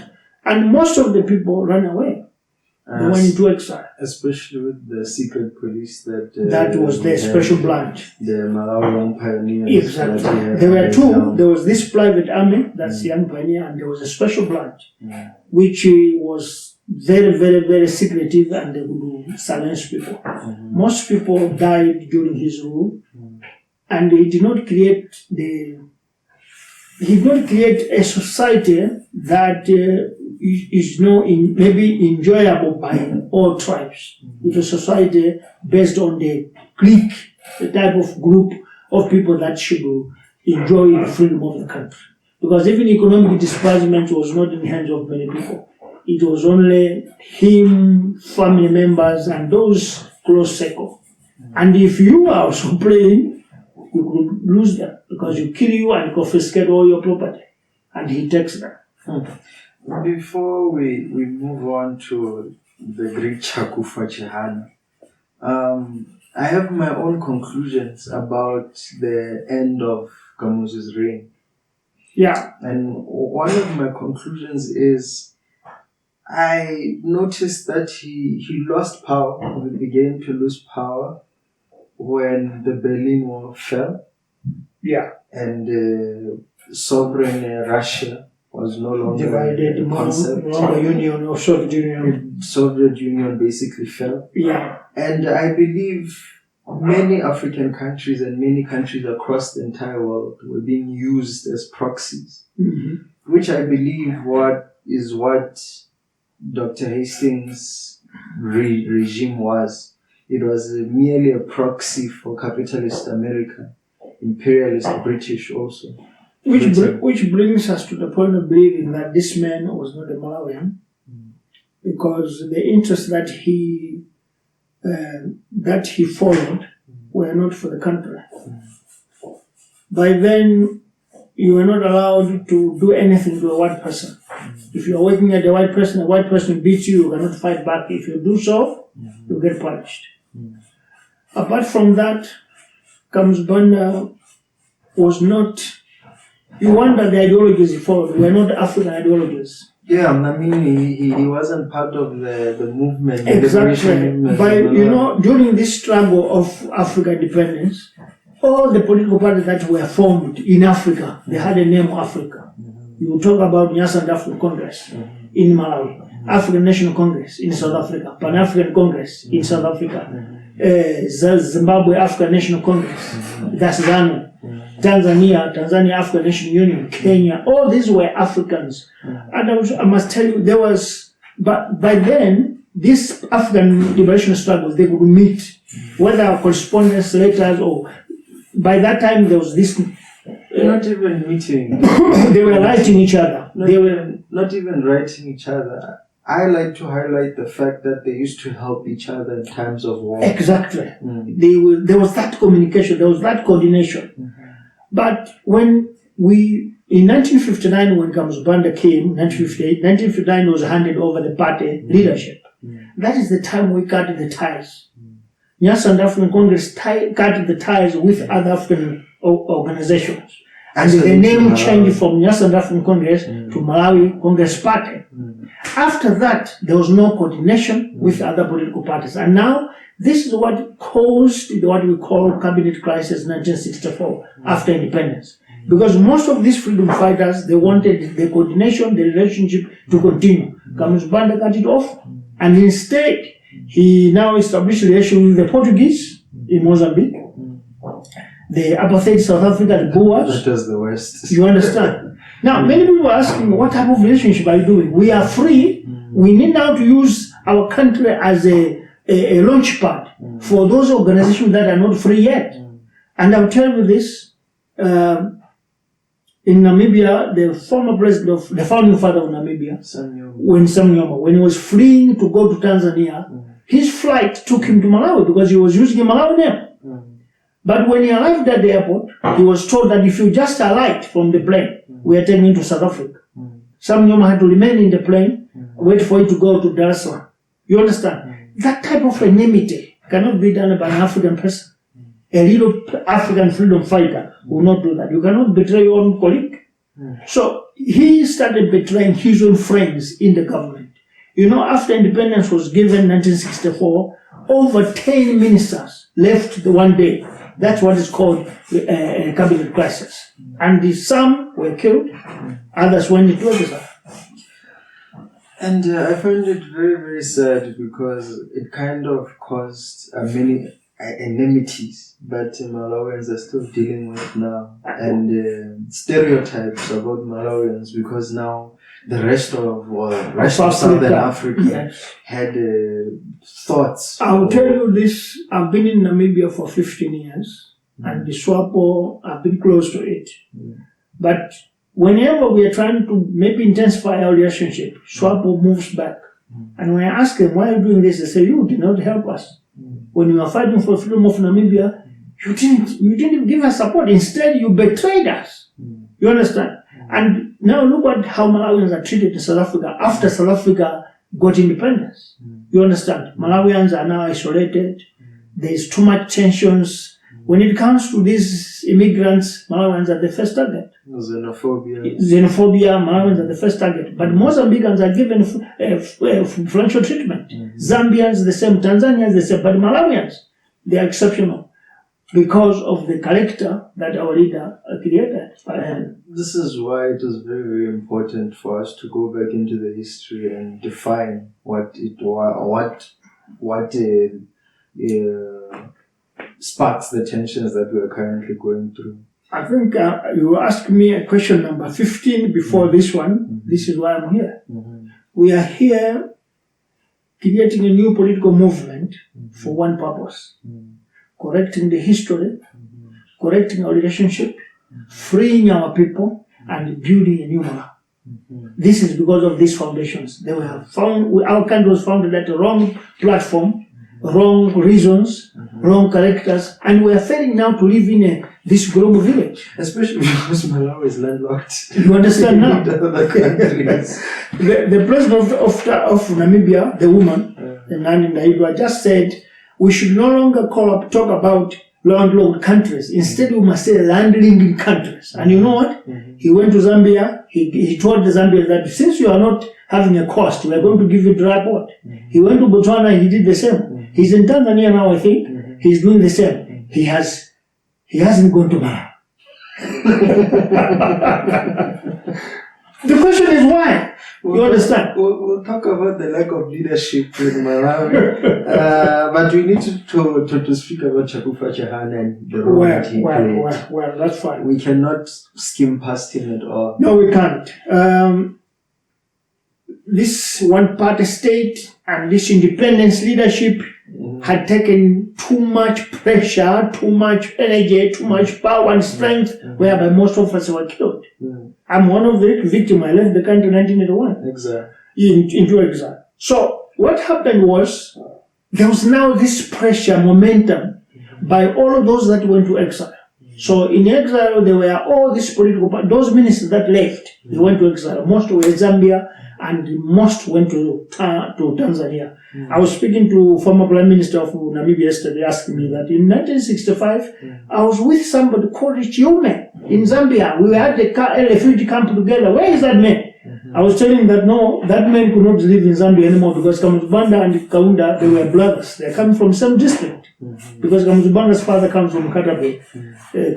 and most of the people ran away. They went into exile. Especially with the secret police that was their special branch. The Malawian pioneers. Exactly. There were two. There was this private army, that's the young pioneer, and there was a special branch, which was very, very, very secretive, and they would silence people. Most people died during his rule, and he did not create a society that is maybe enjoyable by all tribes. It was a society based on the clique, the type of group of people that should enjoy the freedom of the country. Because even economic disbursement was not in the hands of many people. It was only him, family members, and those close circle. And if you are also playing, you could lose them because you kill you and confiscate all your property, and he takes them. Before we move on to the great Chakufa Chihana, I have my own conclusions about the end of Kamuzu's reign. Yeah. And one of my conclusions is I noticed that he lost power, he began to lose power when the Berlin Wall fell. Yeah. And sovereign Russia was no longer divided, a concept. Union or Soviet Union. Soviet Union basically fell. Yeah. And I believe many African countries and many countries across the entire world were being used as proxies, which I believe what Dr. Hastings' regime was. It was merely a proxy for capitalist America, imperialist British also. Which brings us to the point of believing that this man was not a Malawian, because the interests that he followed were not for the country. By then, you were not allowed to do anything to a white person. If you are working at a white person beats you, you cannot fight back. If you do so, you get punished. Apart from that, Kamsbanda was not. You wonder the ideologies he followed were not African ideologies. Yeah, I mean, he wasn't part of the movement. Exactly. Movement, during this struggle of African independence, all the political parties that were formed in Africa, they had a name Africa. You talk about Nyasa African Congress in Malawi, African National Congress in South Africa, Pan-African Congress in South Africa, Zimbabwe African National Congress, that's ZANU. Tanzania African National Union, Kenya, all these were Africans. And I must tell you, but by then, these African liberation struggles, they would meet, whether correspondence, letters, or by that time there was this. Not even meeting. They were writing each other. Not even writing each other. I like to highlight the fact that they used to help each other in times of war. Exactly. There was that communication, there was that coordination. But when in 1959, when Kamsbanda came, 1959 was handed over the party leadership. That is the time we cut the ties. Nyasa African Congress cut the ties with other African organizations. And the name changed from Nyasa African Congress to Malawi Congress Party. After that, there was no coordination with other political parties. And now, this is what caused what we call cabinet crisis 1964 after independence. Because most of these freedom fighters, they wanted the coordination, the relationship to continue. Kamsbanda cut it off, and instead, he now established relations with the Portuguese in Mozambique, the apartheid South Africa, the Boers. That was the West. You understand? Now, many people are asking, what type of relationship are you doing? We are free. We need now to use our country as a launch pad for those organizations that are not free yet. And I'll tell you this, in Namibia, the former president of the founding father of Namibia, when he was fleeing to go to Tanzania, his flight took him to Malawi because he was using a Malawi name. But when he arrived at the airport, he was told that if you just alight from the plane, we are taking you to South Africa. Sam Nyoma had to remain in the plane, wait for it to go to Dar es Salaam. You understand? That type of enmity cannot be done by an African person. A real African freedom fighter will not do that. You cannot betray your own colleague. So he started betraying his own friends in the government. You know, after independence was given in 1964, over 10 ministers left the one day. That's what is called a cabinet crisis. And some were killed, others went into exile. And I find it very, very sad because it kind of caused many enmities that Malawians are still dealing with now, and stereotypes about Malawians, because now the rest of Southern Africa had thoughts. I'll tell you this, I've been in Namibia for 15 years, and the SWAPO, I've been close to it. But whenever we are trying to maybe intensify our relationship, SWAPO moves back. And when I ask them, why are you doing this? They say, you did not help us. When you are fighting for freedom of Namibia, you didn't give us support. Instead, you betrayed us. You understand? And now look at how Malawians are treated in South Africa after South Africa got independence. You understand? Malawians are now isolated. There is too much tensions. When it comes to these immigrants, Malawians are the first target. Xenophobia, Malawians are the first target. But Mozambicans are given preferential treatment. Zambians the same, Tanzanians the same. But Malawians, they are exceptional because of the character that our leader created. This is why it is very, very important for us to go back into the history and define what sparks the tensions that we are currently going through. I think you asked me a question number 15 before this one. This is why I'm here. We are here creating a new political movement for one purpose. Correcting the history, correcting our relationship, freeing our people, and building a new Malawi. This is because of these foundations. They were found, our country was founded at the wrong platform, wrong reasons, wrong characters, and we are failing now to live in this global village. Especially because Malawi is landlocked. You understand now? Other countries. The president of Namibia, the woman, the Nandi Ndaitwah, just said we should no longer talk about landlocked countries. Instead, we must say land-linking countries. And you know what? He went to Zambia. He told the Zambians that since you are not having a cost, we are going to give you dry port. He went to Botswana. He did the same. He's in Tanzania now, I think. He's doing the same. He hasn't gone to Malawi. The question is why? You understand? We'll talk about the lack of leadership in Malawi, but we need to speak about Chakufa Chahana and the role that he played. Well, that's fine. We cannot skim past him at all. No, we can't. This one-party state and this independence leadership had taken too much pressure, too much energy, too much power and strength, whereby most of us were killed. I'm one of the victims. I left the country in 1981. Exactly. Into exile. So what happened was there was now this pressure, momentum by all of those that went to exile. So in exile, there were all these political parties. Those ministers that left, they went to exile. Most were in Zambia, and most went to Tanzania. I was speaking to former Prime Minister of Namibia yesterday, asking me that in 1965, I was with somebody called Chiume in Zambia. We were at the refugee camp together. Where is that man? I was telling him that no, that man could not live in Zambia anymore because Kamuzubanda and Kaunda, they were brothers. They come from some district. Because Kamuzubanda's father comes from Katabe,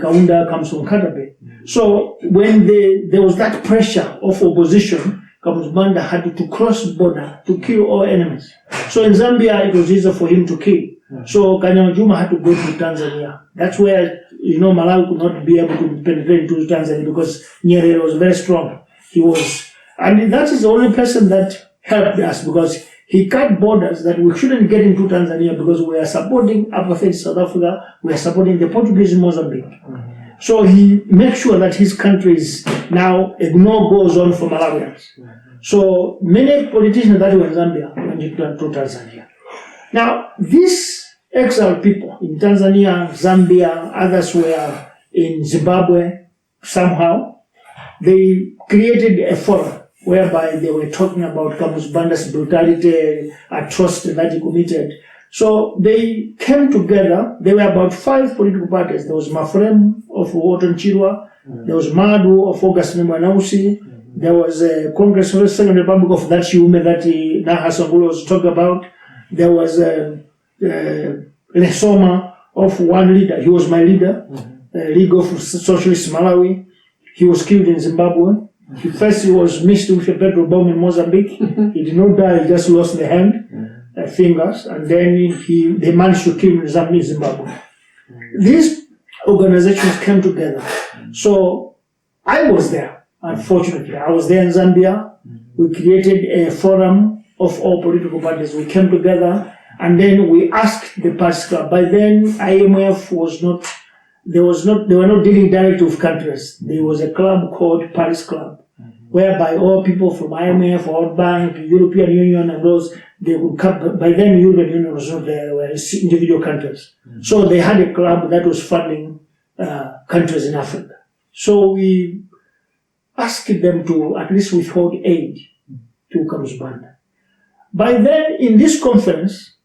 Kaunda comes from Katabe. So when there was that pressure of opposition, Kamuzubanda had to cross the border to kill all enemies. So in Zambia, it was easier for him to kill. So Kanyamajuma had to go to Tanzania. That's where, Malawi could not be able to penetrate into Tanzania because Nyerere was very strong. And that is the only person that helped us because he cut borders that we shouldn't get into Tanzania because we are supporting apartheid South Africa, we are supporting the Portuguese in Mozambique. So he makes sure that his country is now a no-go zone for Malawians. So many politicians that were in Zambia went to Tanzania. Now, these exiled people in Tanzania, Zambia, others were in Zimbabwe somehow, they created a forum whereby they were talking about Kamuzibanda's brutality, atrocity that he committed. So they came together. There were about 5 political parties. There was Mafrem of Walton Chilwa, there was Madu of Augustine Mwanausi, there was a Congress of the Second Republic of that Chiume that Naha Sangulo was talking about. There was Lesoma of one leader. He was my leader, League of Socialist Malawi. He was killed in Zimbabwe. First he was missed with a petrol bomb in Mozambique. He did not die, he just lost the hand, fingers, and then they managed to kill him in Zimbabwe. These organizations came together. So I was there, unfortunately. I was there in Zambia. We created a forum of all political parties. We came together and then we asked the Paris Club. By then, IMF was not, they were not dealing directly with countries. There was a club called Paris Club, whereby all people from IMF, World Bank, European Union, and those, they would come. By then, European Union was not there, were individual countries. So they had a club that was funding countries in Africa. So we asked them to at least withhold aid to Kamuzibanda. By then, in this conference,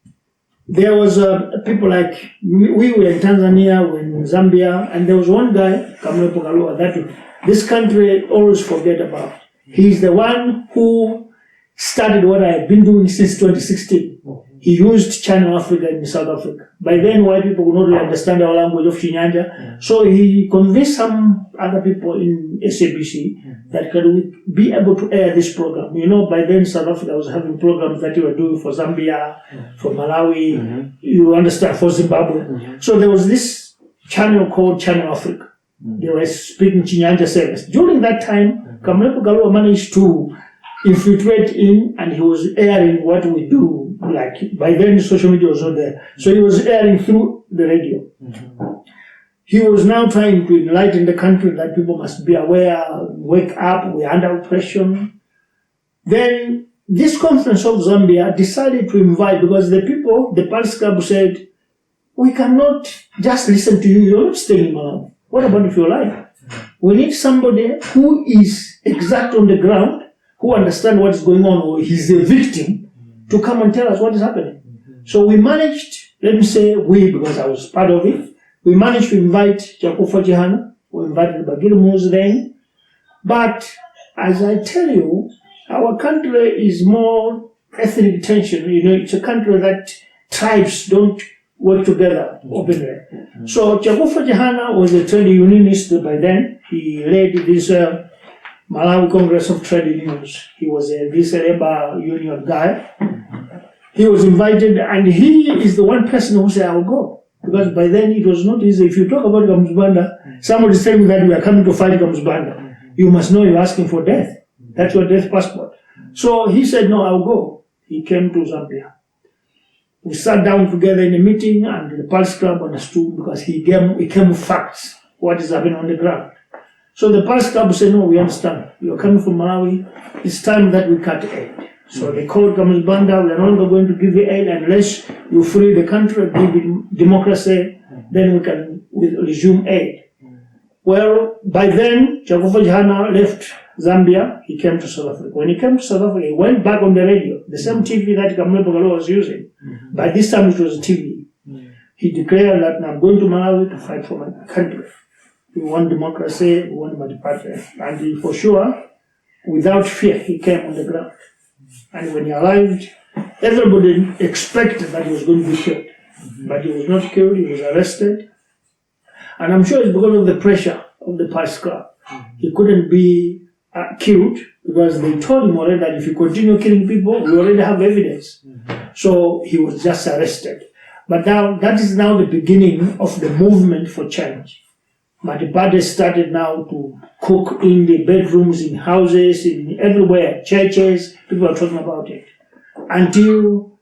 there was people like, we were in Tanzania, we were in Zambia, and there was one guy, Kamule Pokaloa, that this country always forget about. He's the one who started what I had been doing since 2016. He used Channel Africa in South Africa. By then, white people could not really understand our language of Chinyanja. So he convinced some other people in SABC that could we be able to air this program. You know, by then South Africa was having programs that you were doing for Zambia, for Malawi, you understand, for Zimbabwe. So there was this channel called Channel Africa. They were speaking Chinyanja service. During that time, Kamlepo Galoa managed to infiltrate in, and he was airing what we do. Like, by then social media was not there. So he was airing through the radio. He was now trying to enlighten the country that people must be aware, wake up, we're under oppression. Then this conference of Zambia decided to invite, because the people, the Paris Club said, we cannot just listen to you, you're not staying in Malawi. What about if you're alive? We need somebody who is exact on the ground, who understands what is going on, or he's a victim, to come and tell us what is happening. So we managed, let me say we, because I was part of it, we managed to invite Jakufa Jihana, we invited Bagir Muzden. But as I tell you, our country is more ethnic tension. You know, it's a country that tribes don't work together openly. So Jakufa Jihana was a trade unionist by then. He led this Malawi Congress of Trade Unions. He was this labor union guy. He was invited, and he is the one person who said, I will go. Because by then it was not easy. If you talk about Kamuzibanda, somebody is telling that we are coming to fight Kamuzibanda. You must know you're asking for death. That's your death passport. So he said, no, I'll go. He came to Zambia. We sat down together in a meeting, and the Paris Club understood, because he came with facts, what is happening on the ground. So the Paris Club said, no, we understand. You're coming from Malawi. It's time that we cut aid. So they called Kamuzibanda, we are no longer going to give you aid unless you free the country, give it democracy, then we can resume aid. Well, by then, Jakufa Jihana left Zambia, he came to South Africa. When he came to South Africa, he went back on the radio, the same TV that Kamlepo Galoa was using. By this time it was a TV. He declared that, now I'm going to Malawi to fight for my country. We want democracy, we want multiparty. And he, for sure, without fear, he came on the ground. And when he arrived, everybody expected that he was going to be killed. But he was not killed, he was arrested. And I'm sure it's because of the pressure of the Paris Club. He couldn't be killed, because they told him already that if you continue killing people, we already have evidence. So he was just arrested. But now, that is now the beginning of the movement for change. Matipade started now to cook in the bedrooms, in houses, in everywhere, churches, people are talking about it. Until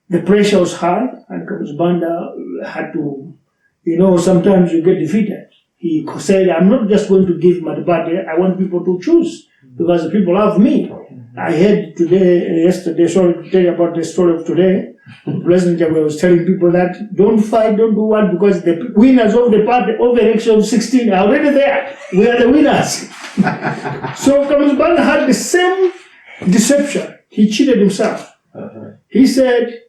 the pressure was high, and Kamuzibanda had to, you know, sometimes you get defeated. he said, I'm not just going to give Madibade, I want people to choose because the people love me. I heard yesterday, sorry to tell you about the story of today. President Jammeh was telling people that don't fight, don't do what, because the winners of the party of election 16 are already there. We are the winners. So Kamuzbanda had the same deception. He cheated himself. He said,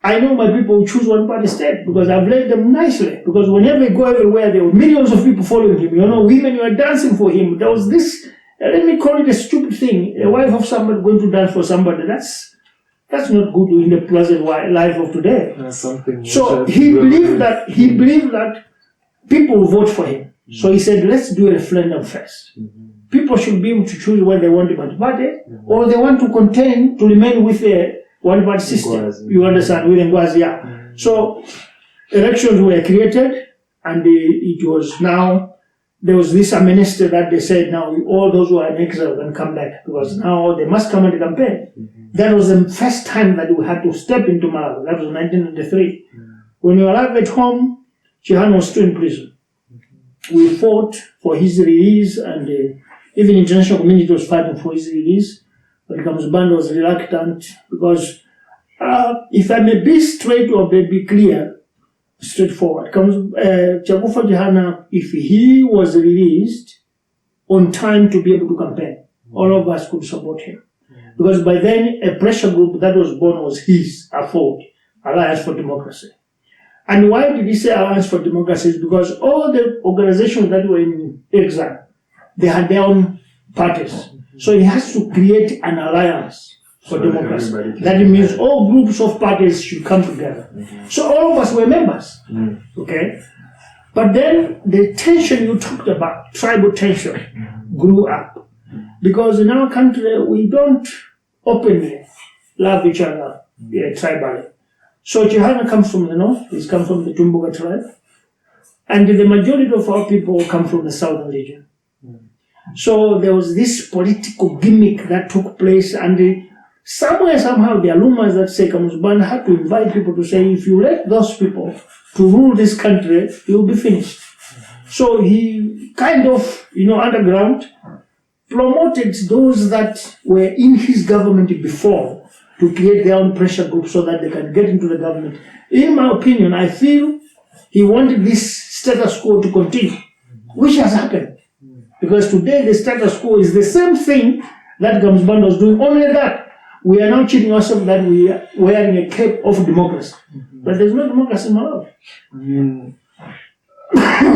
I know my people will choose one party state because I've led them nicely. Because whenever we go everywhere, there were millions of people following him. You know, women were dancing for him. There was this, let me call it a stupid thing. A wife of somebody going to dance for somebody. That's not good in the present life of today. So he believed that people will vote for him. So he said, let's do a referendum first. People should be able to choose whether they want the party or they want to remain with the one-party system. You understand? With Ngwazi, yeah. So elections were created, and it was now, there was this amnesty that they said now all those who are in exile can come back because now they must come and campaign. That was the first time that we had to step into Malawi. That was 1993. When we arrived at home, Chihana was still in prison. We fought for his release, and even international community was fighting for his release. But Kamuzbanda was reluctant because, if I may be straight or be clear, straightforward, Chakufa Chihana, if he was released on time to be able to campaign, all of us could support him. Because by then, a pressure group that was born was his, Alliance for Democracy. And why did he say Alliance for Democracy? Is because all the organizations that were in exile, they had their own parties. So he has to create an alliance for democracy. That means all groups of parties should come together. So all of us were members. Okay? But then the tension you talked about, tribal tension, grew up. Because in our country, we don't openly love each other tribally. So Chihana comes from the north, he's come from the Tumbuka tribe, and the majority of our people come from the southern region. So there was this political gimmick that took place, and somehow there are rumors that say Kamuzbanda had to invite people to say, if you let those people to rule this country, you'll be finished. So he kind of, underground, promoted those that were in his government before to create their own pressure group so that they can get into the government. In my opinion, I feel he wanted this status quo to continue, which has happened. Because today the status quo is the same thing that Kamuzbanda was doing, only that we are now cheating ourselves that we are wearing a cape of democracy. But there's no democracy in Malawi.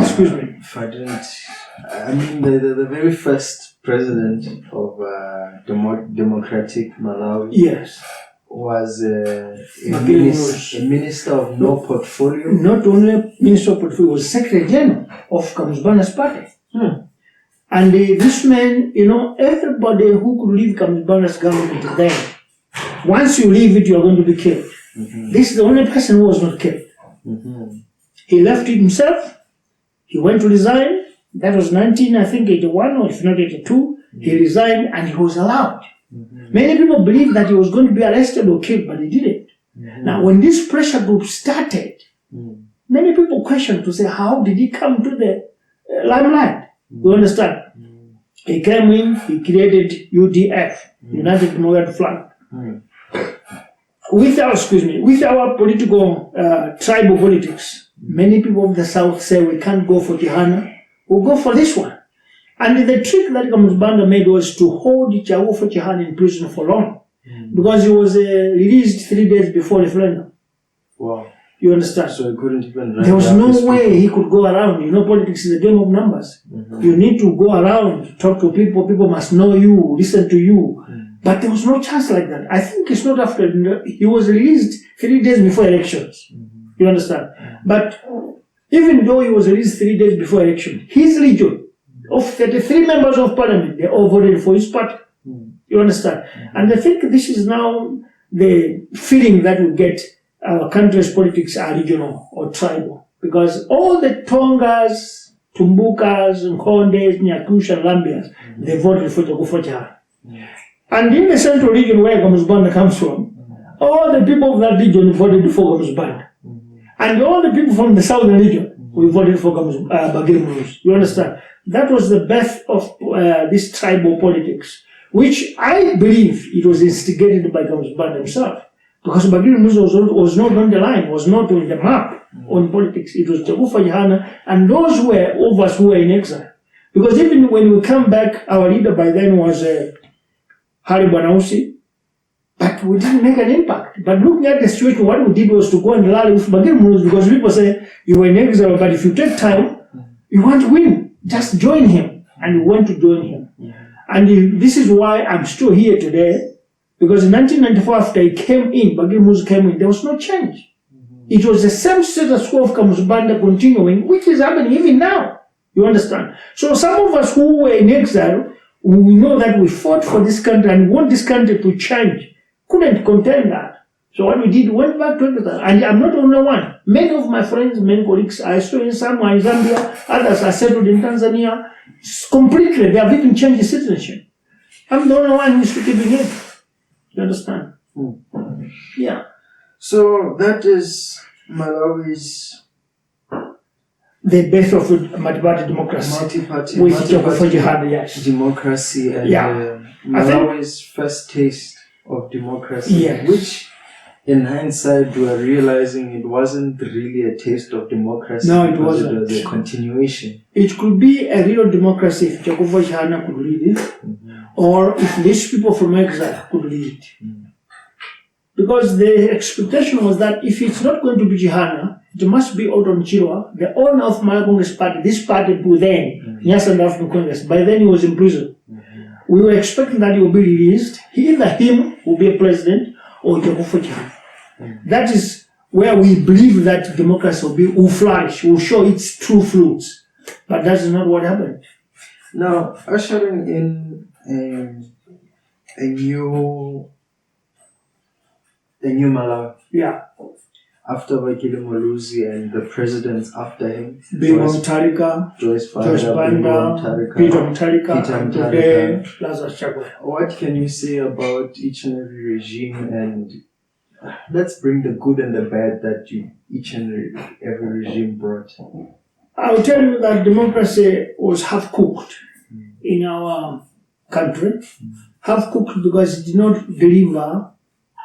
Excuse me. The very first president of democratic Malawi was a minister of no portfolio. Not only minister of portfolio, was secretary general of Kamuzbanda's party. And this man, everybody who could leave Kamuzbanda's government then, once you leave it, you are going to be killed. This is the only person who was not killed. He left it himself. He went to resign. That was 1981 or if not 82. He resigned and he was allowed. Many people believed that he was going to be arrested or killed, but he didn't. Now, when this pressure group started, many people questioned to say, how did he come to the limelight? You understand? He came in, he created UDF, United Democratic Front. With our political, tribal politics, many people of the South say we can't go for Chihana, we'll go for this one. And the trick that Kamuzbanda made was to hold Chaufa Chihana in prison for long. Because he was released 3 days before referendum. Wow. You understand? So he couldn't even run. There was no way he could go around. Politics is a game of numbers. You need to go around, talk to people. People must know you, listen to you. But there was no chance like that. I think it's not after. He was released 3 days before elections. You understand? But even though he was released 3 days before election, his region of 33 members of parliament, they all voted for his party. You understand? And I think this is now the feeling that we get. Our country's politics are regional or tribal because all the Tongas, Tumbukas, Nkondes, Nyakush, and Lambias, they voted for Chakufa Chihana. And in the central region where Kamuzbanda comes from, all the people of that region voted for Kamuzbanda. And all the people from the southern region, We voted for Bagir Mulus. You understand? That was the birth of this tribal politics, which I believe it was instigated by Gamusbanda himself. Because Bagir Mulus was not on the line, was not on the map on politics. It was Jagufa Jahana and those of us who were in exile. Because even when we come back, our leader by then was Hari Banausi, but we didn't make an impact. But looking at the situation, what we did was to go and rally with Bagir Mulus, because people say, you were in exile, but if you take time, you want to win. Just join him. And we went to join him. And this is why I'm still here today, because in 1994, after he came in, Bagir Mulus came in, there was no change. It was the same status quo of Kamusbanda continuing, which is happening even now. You understand? So some of us who were in exile, we know that we fought for this country and want this country to change. Couldn't contain that. So what we did, went back to exile. And I'm not the only one. Many of my friends, many colleagues are still in somewhere in Zambia, others are settled in Tanzania. Completely, they have even changed the citizenship. I'm the only one who's keeping it. You understand? Yeah. So that is Malawi's the birth of multi-party democracy. Multi-party democracy and Malawi's first taste of democracy, which in hindsight we are realizing it wasn't really a taste of democracy. No, it wasn't. It was a continuation. It could be a real democracy if Jacobo Jahana could lead it, or if these people from exile could lead it. Because the expectation was that if it's not going to be Jahana, it must be Oton Chirwa, the owner of Malawi Congress Party, this party then, Nyasa African Congress. By then he was in prison. We were expecting that he will be released. Either him will be a president or Jacobo Jahana. That is where we believe that democracy will flourish, will show its true fruits. But that is not what happened. Now, ushering in a new Malawi. Yeah. After Wachilungamo and the presidents after him. Bimbo Mutharika, Joyce Banda, Peter Mutharika, and today Lazarus Chakwera. What can you say about each and every regime, and let's bring the good and the bad that each and every regime brought? I will tell you that democracy was half-cooked in our country. Half-cooked because it did not deliver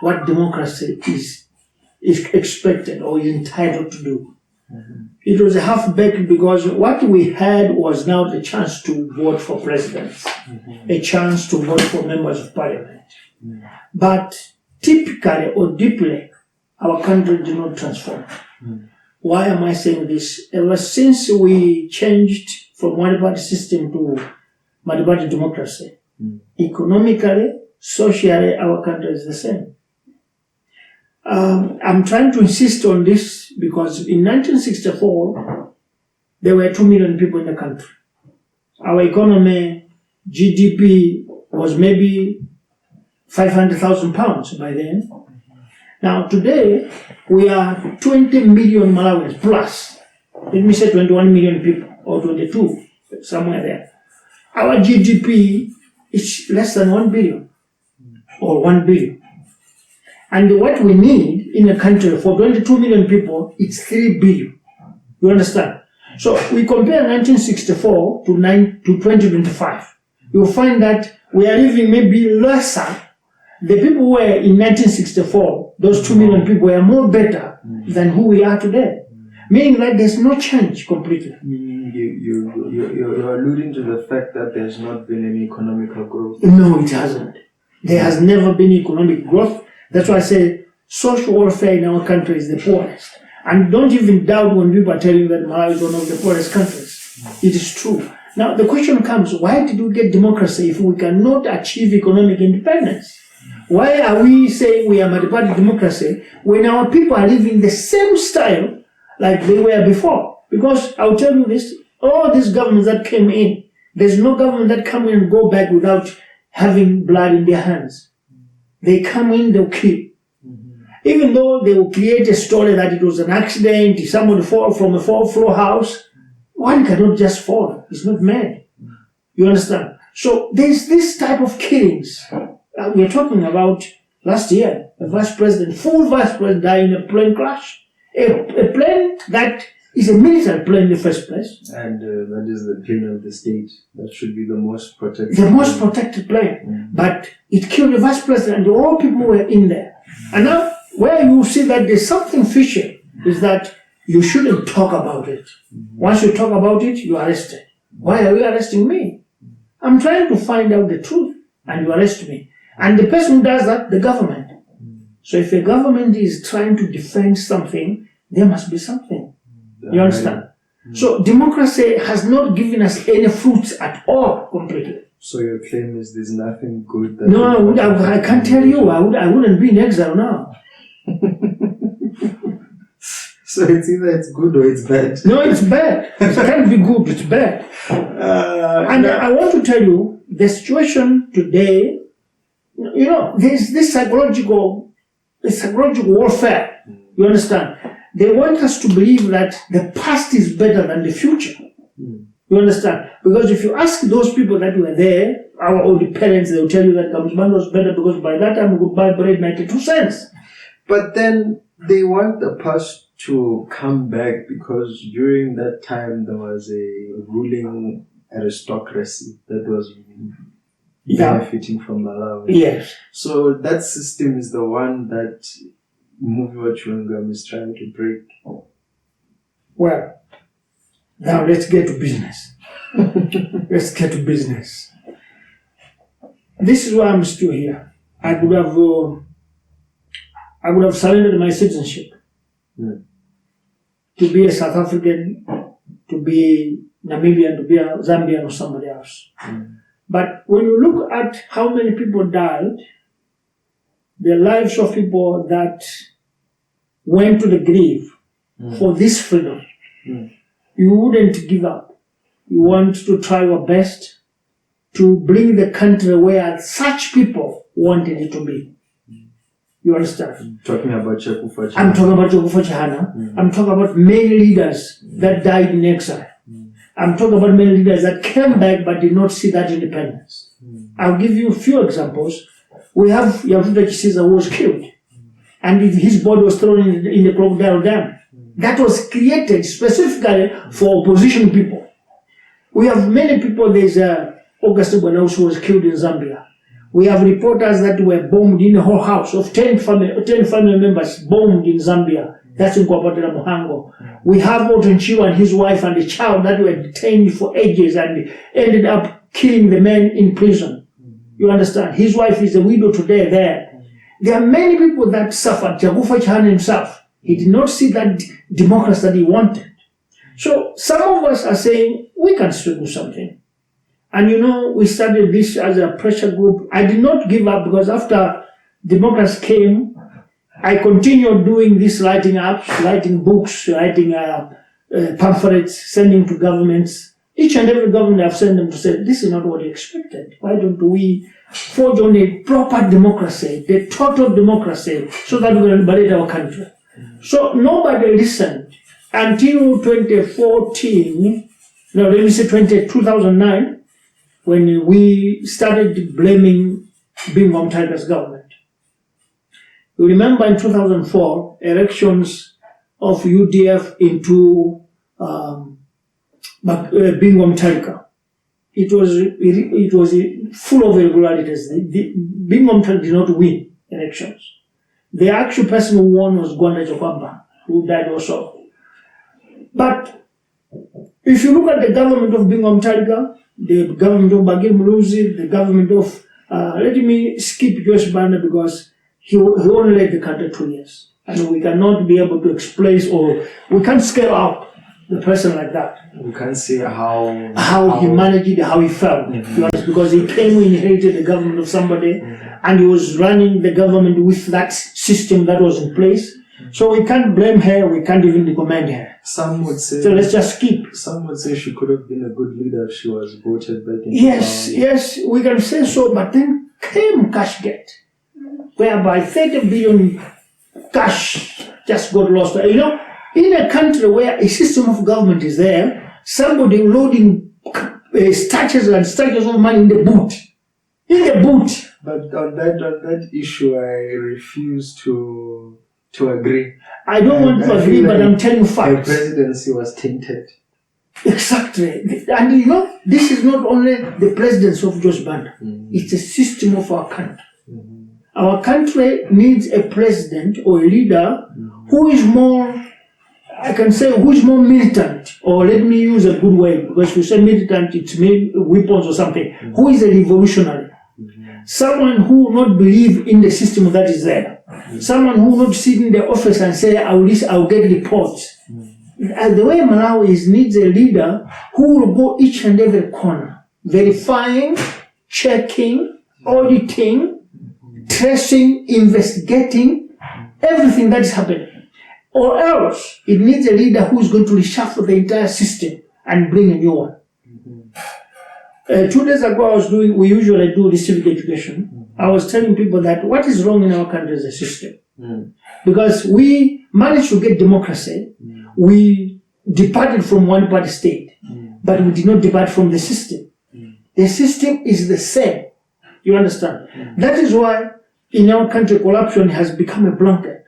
what democracy is expected or is entitled to do. It was a half-baked because what we had was now the chance to vote for presidents, a chance to vote for members of parliament. But typically or deeply, our country did not transform. Why am I saying this? Ever since we changed from one-party system to multi-party democracy, economically, socially, our country is the same. I'm trying to insist on this because in 1964, there were 2 million people in the country. Our economy, GDP, was maybe 500,000 pounds by then. Now today, we are 20 million Malawians plus. Let me say 21 million people, or 22, somewhere there. Our GDP is less than 1 billion, or 1 billion. And what we need in a country for 22 million people, it's 3 billion. You understand? So we compare 1964 to 2025. You'll find that we are living maybe lesser. The people who were in 1964, those 2 million people were more better than who we are today. Meaning that there's no change completely. You're alluding to the fact that there's not been any economical growth. No, it hasn't. There has never been economic growth. That's why I say social welfare in our country is the poorest. And don't even doubt when people are telling you that Malawi is one of the poorest countries. It is true. Now the question comes, why did we get democracy if we cannot achieve economic independence? Why are we saying we are multi-party democracy when our people are living the same style like they were before? Because I'll tell you this, all these governments that came in, there's no government that come in and go back without having blood in their hands. They come in, they'll kill. Even though they will create a story that it was an accident, somebody fall from a 4th-floor house, one cannot just fall. It's not mad. You understand? So there's this type of killings. We're talking about last year, a full vice president died in a plane crash. A plane that It's a military plane in the first place. And that is the plane of the state. That should be the most protected. The most protected plane. But it killed the vice president and all people were in there. And now, where you see that there's something fishy is that you shouldn't talk about it. Once you talk about it, you're arrested. Why are you arresting me? I'm trying to find out the truth and you arrest me. And the person who does that, the government. So if a government is trying to defend something, there must be something. You understand? So democracy has not given us any fruits at all completely. So your claim is there's nothing good that... No, I can't tell you. I wouldn't be in exile now. So it's either it's good or it's bad. No, it's bad. It can't be good, it's bad. And I want to tell you, the situation today, you know, there's this psychological warfare. You understand? They want us to believe that the past is better than the future. You understand? Because if you ask those people that were there, our old parents, they'll tell you that Gamsman was better because by that time we could buy bread 92 cents. But then they want the past to come back because during that time there was a ruling aristocracy that was benefiting from Malawi. Yes. So that system is the one that Muvi Wachilungamo is trying to break. Well, now let's get to business. Let's get to business. This is why I'm still here. I would have surrendered my citizenship to be a South African, to be Namibian, to be a Zambian or somebody else. But when you look at how many people died, the lives of people that went to the grave for this freedom, you wouldn't give up. You want to try your best to bring the country where such people wanted it to be. You understand? Talking about Chekufa Chihana. I'm talking about Chekufa Chihana. I'm talking about many leaders that died in exile. I'm talking about many leaders that came back but did not see that independence. I'll give you a few examples. We have Yavuda Chisiza who was killed. And his body was thrown in the crocodile dam. That was created specifically for opposition people. We have many people. There's August Banaus who was killed in Zambia. We have reporters that were bombed in a whole house of 10 family members bombed in Zambia. That's in Kwapatela Muhango. We have Otonchiwa and his wife and the child that were detained for ages and ended up killing the man in prison. You understand? His wife is a widow today there. There are many people that suffered. Chekufa Chihana himself, he did not see that democracy that he wanted. So some of us are saying, we can still do something. And you know, we started this as a pressure group. I did not give up because after democracy came, I continued doing this, writing apps, writing books, writing pamphlets, sending to governments. Each and every government I've sent them to say, this is not what you expected. Why don't we forge on a proper democracy, the total democracy, so that we can liberate our country? So nobody listened until 2014, no, let me say 2009, when we started blaming Bingham Tiger's government. You remember in 2004, elections of UDF into Bingham Tiger. It was full of irregularities. Bingham Tiger did not win elections. The actual person who won was Gwanda Jokwamba, who died also. But if you look at the government of Bingham Tiger, the government of Bagir Muluzi, the government of, let me skip Josh Banda because he only led the country 2 years. And we cannot be able to explain, or we can't scale up the person like that. We can't say how he managed it, how he felt. Because he came, inherited the government of somebody, and he was running the government with that system that was in place. So we can't blame her, we can't even recommend her. Some would say... So let's just skip. Some would say she could have been a good leader if she was voted back in. Yes, we can say so, but then came Cashgate, whereby 30 billion cash just got lost. You know, in a country where a system of government is there, somebody loading statues and statues of money in the boot. In the boot. But on that issue, I refuse to to agree. I don't want to agree, but I'm telling you Her facts. presidency was tainted. Exactly. And you know, this is not only the presidency of Josh Banda. It's a system of our country. Our country needs a president or a leader who is more, I can say, who is more militant, or let me use a good word, because if you say militant, it's weapons or something. Who is a revolutionary? Someone who will not believe in the system that is there. Someone who will not sit in the office and say, I'll get reports. And the way Malawi is, needs a leader who will go each and every corner, verifying, checking, auditing, tracing, investigating everything that is happening. Or else, it needs a leader who is going to reshuffle the entire system and bring a new one. 2 days ago, we usually do the civic education. I was telling people that what is wrong in our country is the system. Because we managed to get democracy, we departed from one party state, but we did not depart from the system. The system is the same. You understand? That is why in our country corruption has become a blanket.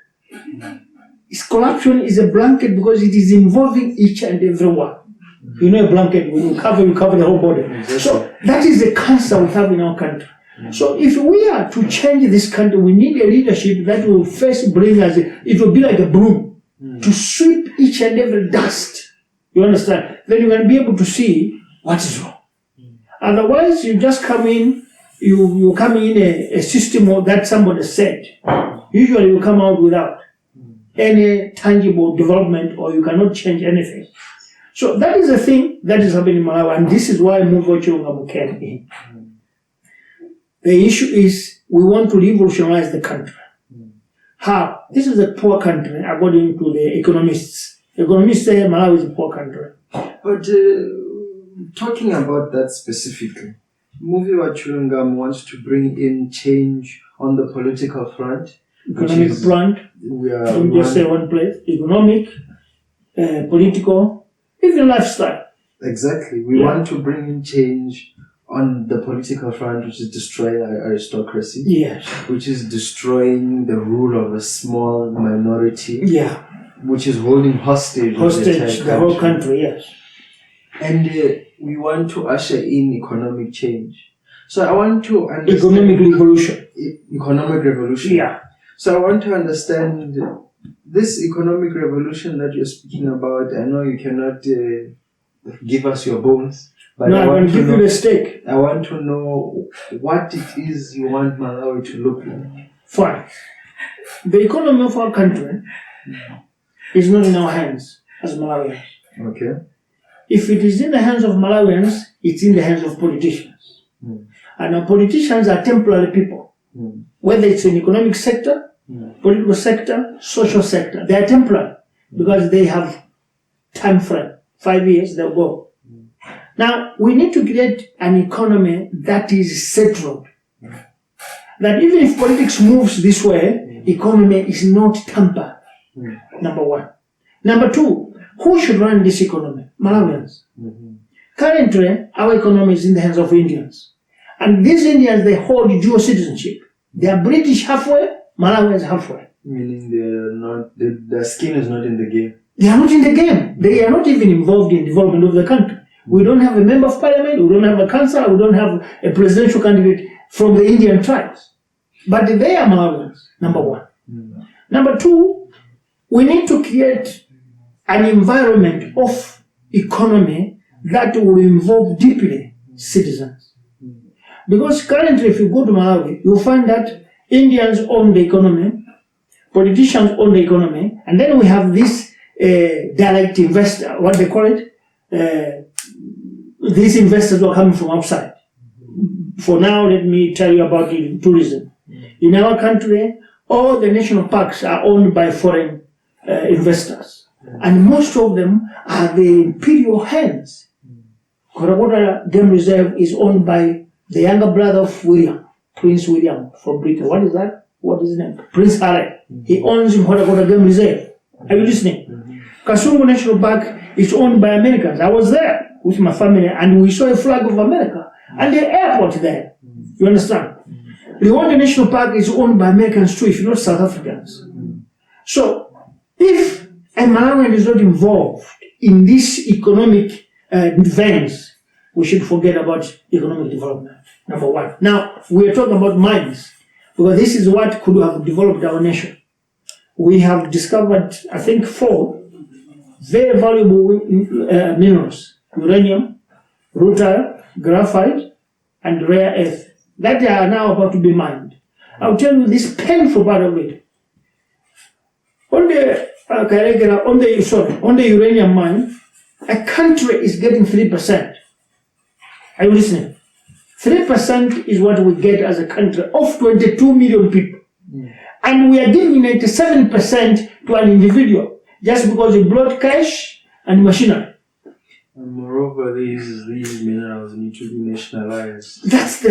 Corruption is a blanket because it is involving each and every one. You know, a blanket, when you cover the whole body. Exactly. So that is the cancer we have in our country. So if we are to change this country, we need a leadership that will first bring us, it will be like a broom, to sweep each and every dust. You understand? Then you can be able to see what is wrong. Otherwise, you just come in, you come in a system that somebody said. Usually you come out without any tangible development, or you cannot change anything. So that is the thing that is happening in Malawi, and this is why Muvi Wachilungamo came in. The issue is we want to revolutionize the country. How? This is a poor country, according to the economists. Economists say Malawi is a poor country. But talking about that specifically, Muvi Wachilungamo wants to bring in change on the political front. Economic front. We just say one place. Economic, political, even lifestyle. Exactly. We want to bring in change on the political front, which is destroying aristocracy. Yes. Which is destroying the rule of a small minority. Yeah. Which is holding hostage the whole country, yes. And we want to usher in economic change. So I want to understand... Economic revolution. Economic revolution. Yeah. So I want to understand this economic revolution that you're speaking about. I know you cannot give us your bones. But no, I want to give you the stake. I want to know what it is you want Malawi to look like. Fine. The economy of our country is not in our hands as Malawians. Okay. If it is in the hands of Malawians, it's in the hands of politicians. And our politicians are temporary people. Whether it's in economic sector, political sector, social sector, they are temporary because they have time frame. 5 years, they'll go. Now, we need to create an economy that is settled. That even if politics moves this way, economy is not tampered. Number one. Number two, who should run this economy? Malawians. Currently, our economy is in the hands of Indians. And these Indians, they hold dual citizenship. They are British halfway, Malawians halfway. Meaning they're not, their skin is not in the game. They are not in the game. They are not even involved in development of the country. We don't have a member of parliament, we don't have a councillor, we don't have a presidential candidate from the Indian tribes. But they are Malawians, number one. Number two, we need to create an environment of economy that will involve deeply citizens. Because currently, if you go to Malawi, you'll find that Indians own the economy, politicians own the economy, and then we have this direct investor, what they call it, these investors are coming from outside. For now, let me tell you about the tourism. In our country, all the national parks are owned by foreign investors. And most of them are the imperial hands. Korakota Game Reserve is owned by the younger brother of William, Prince William from Britain. What is that? What is his name? Prince Harry. He owns Korakota Game Reserve. Are you listening? Kasungu National Park is owned by Americans. I was there with my family and we saw a flag of America and the airport there. You understand? Rwanda National Park is owned by Americans too, if not South Africans. So, if a Malawian is not involved in these economic events, we should forget about economic development, number one. Now, we are talking about mines, because this is what could have developed our nation. We have discovered, I think, 4 very valuable minerals: uranium, rutile, graphite, and rare earth, that they are now about to be mined. I'll tell you this painful part of it. On the uranium mine, a country is getting 3%. Are you listening? 3% is what we get as a country of 22 million people. And we are giving 87% to an individual just because he brought cash and machinery. And moreover, these minerals need to be nationalized. This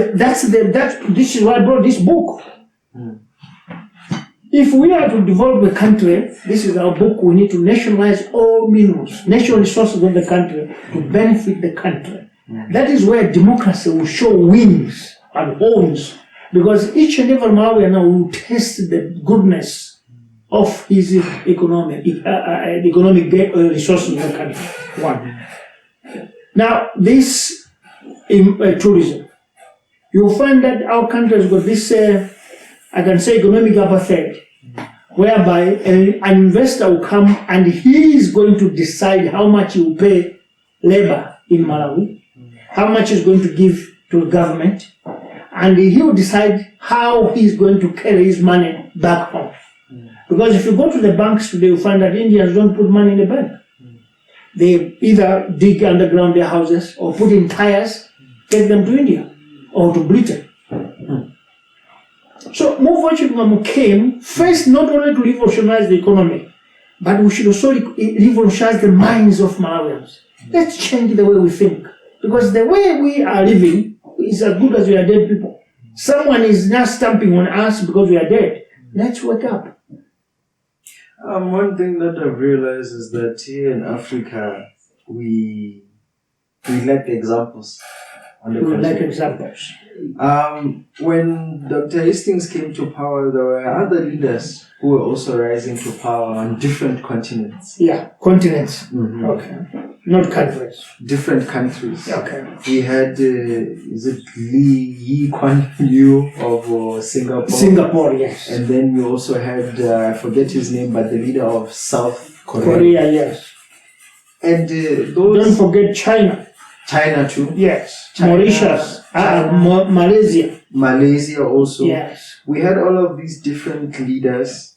is why I brought this book. If we are to develop the country, this is our book, we need to nationalize all minerals, natural resources of the country to benefit the country. That is where democracy will show wings and horns, because each and every Malawian now will taste the goodness of his economic resources of the country. One. Now, this tourism, you'll find that our country has got this, I can say, economic apartheid, whereby an investor will come and he is going to decide how much he will pay labor in Malawi, how much he's going to give to the government, and he will decide how he's going to carry his money back home. Because if you go to the banks today, you'll find that Indians don't put money in the bank. They either dig underground their houses or put in tires, take them to India or to Britain. So Muvi Wachilungamo came first not only to revolutionize the economy, but we should also revolutionize the minds of Malawians. Let's change the way we think. Because the way we are living is as good as we are dead people. Someone is now stamping on us because we are dead. Let's wake up. One thing that I've realized is that here in Africa, we lack examples. We lack examples. When Dr. Hastings came to power, there were other leaders who were also rising to power on different continents. Yeah, continents. Mm-hmm. Okay. Not countries. Different countries. Okay. We had, is it Lee Kuan Yew of Singapore? Singapore, yes. And then we also had, I forget his name, but the leader of South Korea. Korea, yes. And those... Don't forget China. China too. Yes. China, Mauritius. China. Malaysia. Malaysia also. Yes. We had all of these different leaders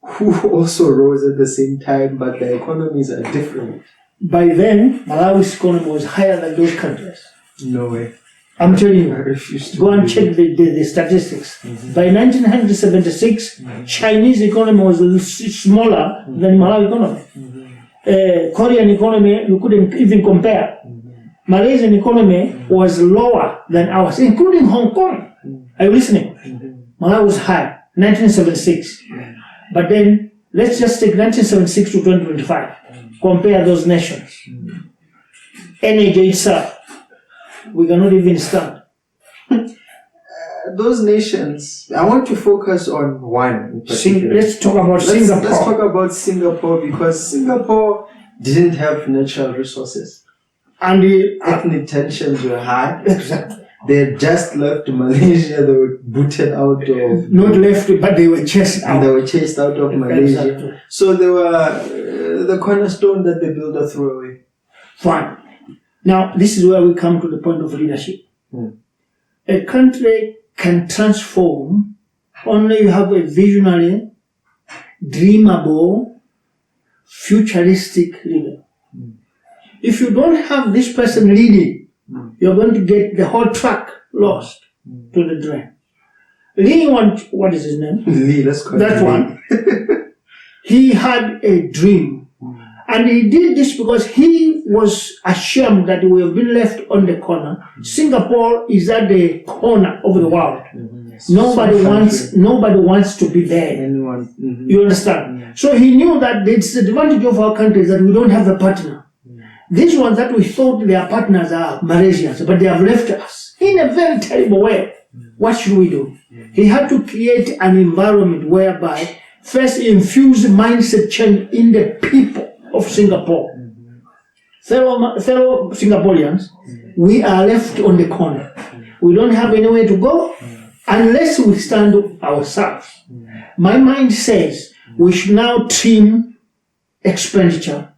who also rose at the same time, but their economies are different. By then, Malawi's economy was higher than those countries. No way. I'm telling you. I refuse to go and believe. check the statistics. Mm-hmm. By 1976, Chinese economy was smaller than Malawi economy. Korean economy, you couldn't even compare. Malaysian economy was lower than ours, including Hong Kong. Are you listening? Malawi was high, 1976. But then, let's just take 1976 to 2025. Compare those nations. Energy itself, we cannot even stand. Those nations, I want to focus on one in particular. Let's talk about Singapore. Let's talk about Singapore, because Singapore didn't have natural resources. And the ethnic tensions were high. Exactly. They had just left Malaysia, they were booted out of... Not left, but they were chased out. They were chased out of Malaysia. Exactly. So they were the cornerstone that the builder threw away. Fine. Now, this is where we come to the point of leadership. A country can transform only you have a visionary, dreamable, futuristic leader. If you don't have this person leading, you're going to get the whole track lost to the drain. Lee, what is his name? Lee, let's call that one. He had a dream. And he did this because he was ashamed that we have been left on the corner. Singapore is at the corner of the world. Nobody wants to be there. Anyone. You understand? So he knew that the disadvantage of our country is that we don't have a partner. These ones that we thought their partners are Malaysians, but they have left us in a very terrible way. What should we do? He had to create an environment whereby first infuse mindset change in the people of Singapore. Fellow Singaporeans, we are left on the corner. We don't have anywhere to go unless we stand ourselves. My mind says we should now trim expenditure.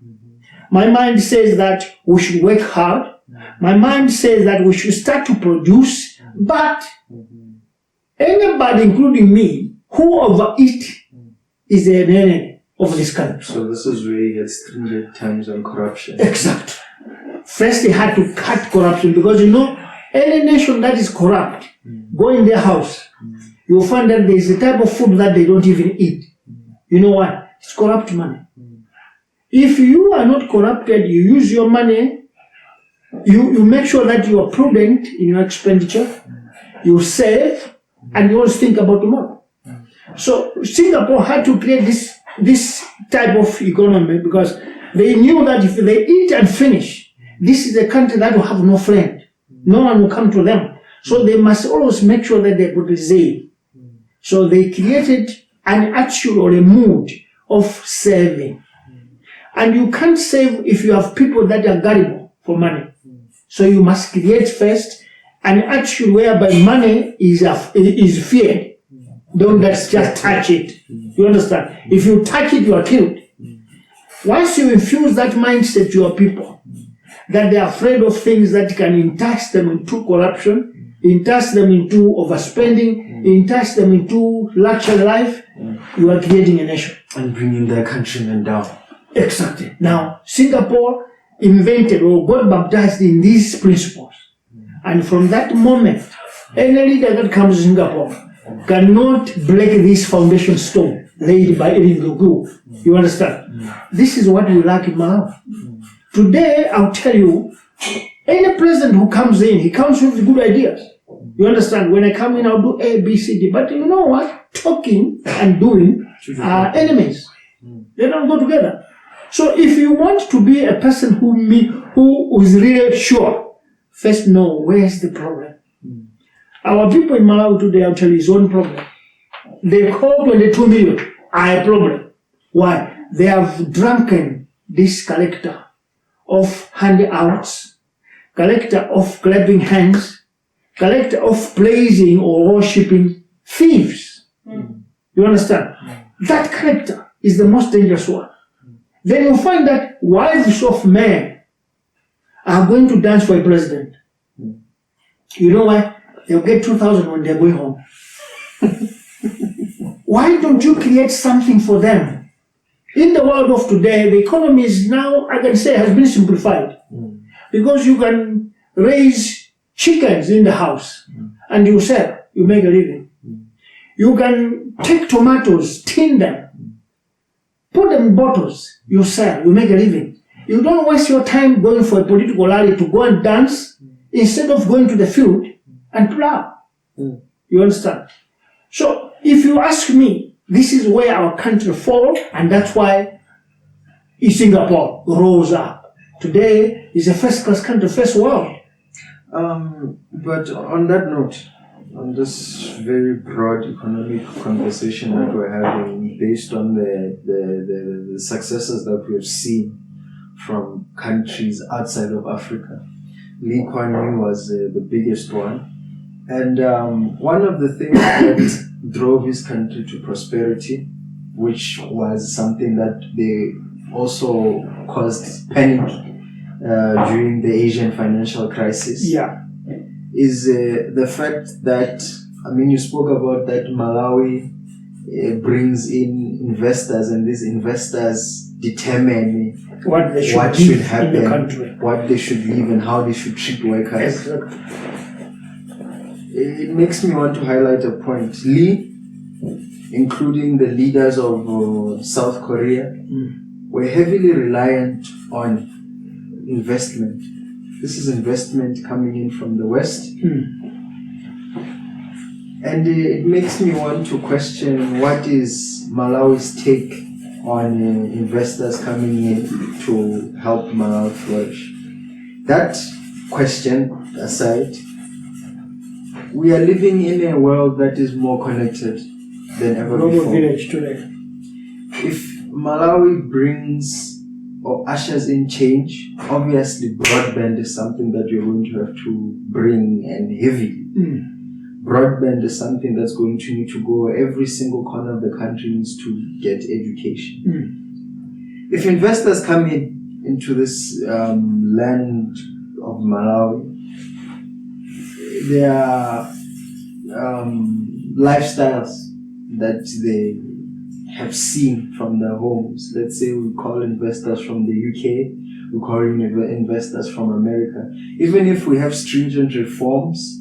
My mind says that we should work hard. My mind says that we should start to produce, but anybody, including me, who overeat is an enemy of this country. So this is where he had stringent terms on corruption. Exactly. First they had to cut corruption because any nation that is corrupt, go in their house, you'll find that there is a type of food that they don't even eat. You know why? It's corrupt money. If you are not corrupted, you use your money, you make sure that you are prudent in your expenditure, you save, and you always think about tomorrow. So Singapore had to create this type of economy because they knew that if they eat and finish, this is a country that will have no friend. No one will come to them. So they must always make sure that they could save. So they created an attitude or a mood of saving. And you can't save if you have people that are gullible for money. So you must create first an attitude whereby money is feared. Don't just touch it. You understand? If you touch it, you are killed. Once you infuse that mindset to your people, that they are afraid of things that can entice them into corruption, entice them into overspending, entice them into luxury life, you are creating a nation. And bringing their countrymen down. Exactly. Now, Singapore invented or got baptized in these principles. And from that moment, any leader that comes to Singapore cannot break this foundation stone laid by Erin Gugu. You understand? This is what we lack in Malawi. Today, I'll tell you, any president who comes in, he comes with good ideas. You understand? When I come in, I'll do A, B, C, D. But you know what? Talking and doing are enemies. They don't go together. So if you want to be a person who is really sure, first know where's the problem. Our people in Malawi today, I'll tell you, is one problem. They call 22 million a problem. Why? They have drunken this collector of handouts, collector of clapping hands, collector of praising or worshipping thieves. You understand? That character is the most dangerous one. Then you find that wives of men are going to dance for a president. You know why? They'll get 2,000 when they're going home. Why don't you create something for them? In the world of today, the economy is now, I can say, has been simplified. Because you can raise chickens in the house and you sell, you make a living. You can take tomatoes, tin them, put them in bottles, you sell, you make a living. You don't waste your time going for a political rally to go and dance instead of going to the field and plow. You understand? So, if you ask me, this is where our country falls, and that's why Singapore rose up. Today is a first-class country, first world. But on that note, on this very broad economic conversation that we're having, based on the successes that we have seen from countries outside of Africa, Lee Kuan Yew was the biggest one. And one of the things that drove his country to prosperity, which was something that they also caused panic during the Asian financial crisis, is the fact that, I mean, you spoke about that Malawi brings in investors, and these investors determine what should happen in the country, what they should live, and how they should treat workers. Exactly. It makes me want to highlight a point. Lee, including the leaders of South Korea, were heavily reliant on investment. This is investment coming in from the West. And it makes me want to question, what is Malawi's take on investors coming in to help Malawi flourish? That question aside, we are living in a world that is more connected than ever Global before. village today. Malawi brings or ushers in change, obviously broadband is something that you're going to have to bring and heavily. Broadband is something that's going to need to go. Every single corner of the country needs to get education. If investors come into this land of Malawi, there are lifestyles that they have seen from their homes. Let's say we call investors from the UK, we call investors from America. Even if we have stringent reforms,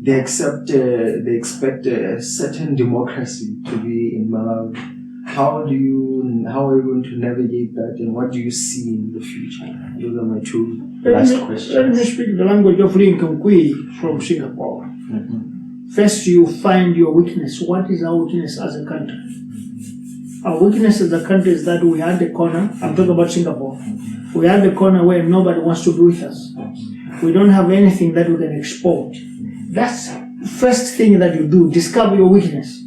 they expect a certain democracy to be in Malawi. How are you going to navigate that, and what do you see in the future? Those are my two last questions. Let me speak the language of Lincoln Kui from Singapore. First, you find your weakness. What is our weakness as a country? Our weakness as a country is that we had the corner. I'm talking about Singapore. We had the corner where nobody wants to be with us. We don't have anything that we can export. That's the first thing that you do. Discover your weakness.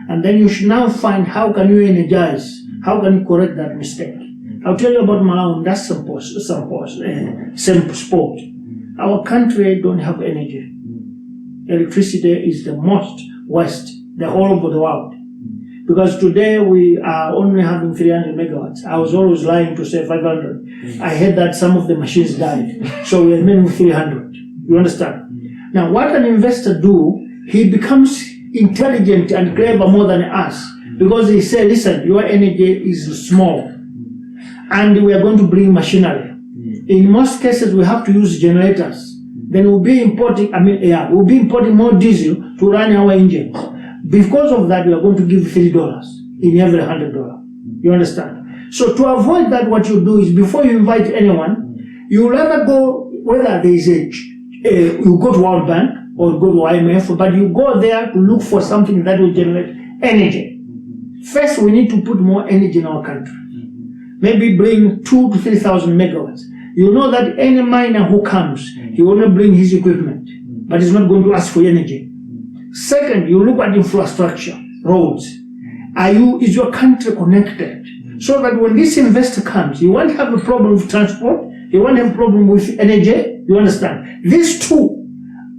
And then you should now find how can you energize, how can you correct that mistake. I'll tell you about Malawi. That's some sport. Our country don't have energy. Electricity is the most waste, all over the world. Because today we are only having 300 megawatts. I was always lying to say 500. I heard that some of the machines died. So we are remaining with 300. You understand? Now what an investor do, he becomes intelligent and clever more than us. Because he says, listen, your energy is small. And we are going to bring machinery. In most cases we have to use generators. Then we'll be importing more diesel to run our engines. Because of that, we are going to give $3 in every $100. You understand? So to avoid that, what you do is before you invite anyone, you rather go, whether there is you go to World Bank or go to IMF, but you go there to look for something that will generate energy. First, we need to put more energy in our country. Maybe bring 2,000 to 3,000 megawatts. You know that any miner who comes, he will not bring his equipment, but he's not going to ask for energy. Second, you look at infrastructure, roads. Is your country connected? So that when this investor comes, he won't have a problem with transport, he won't have a problem with energy, you understand? This too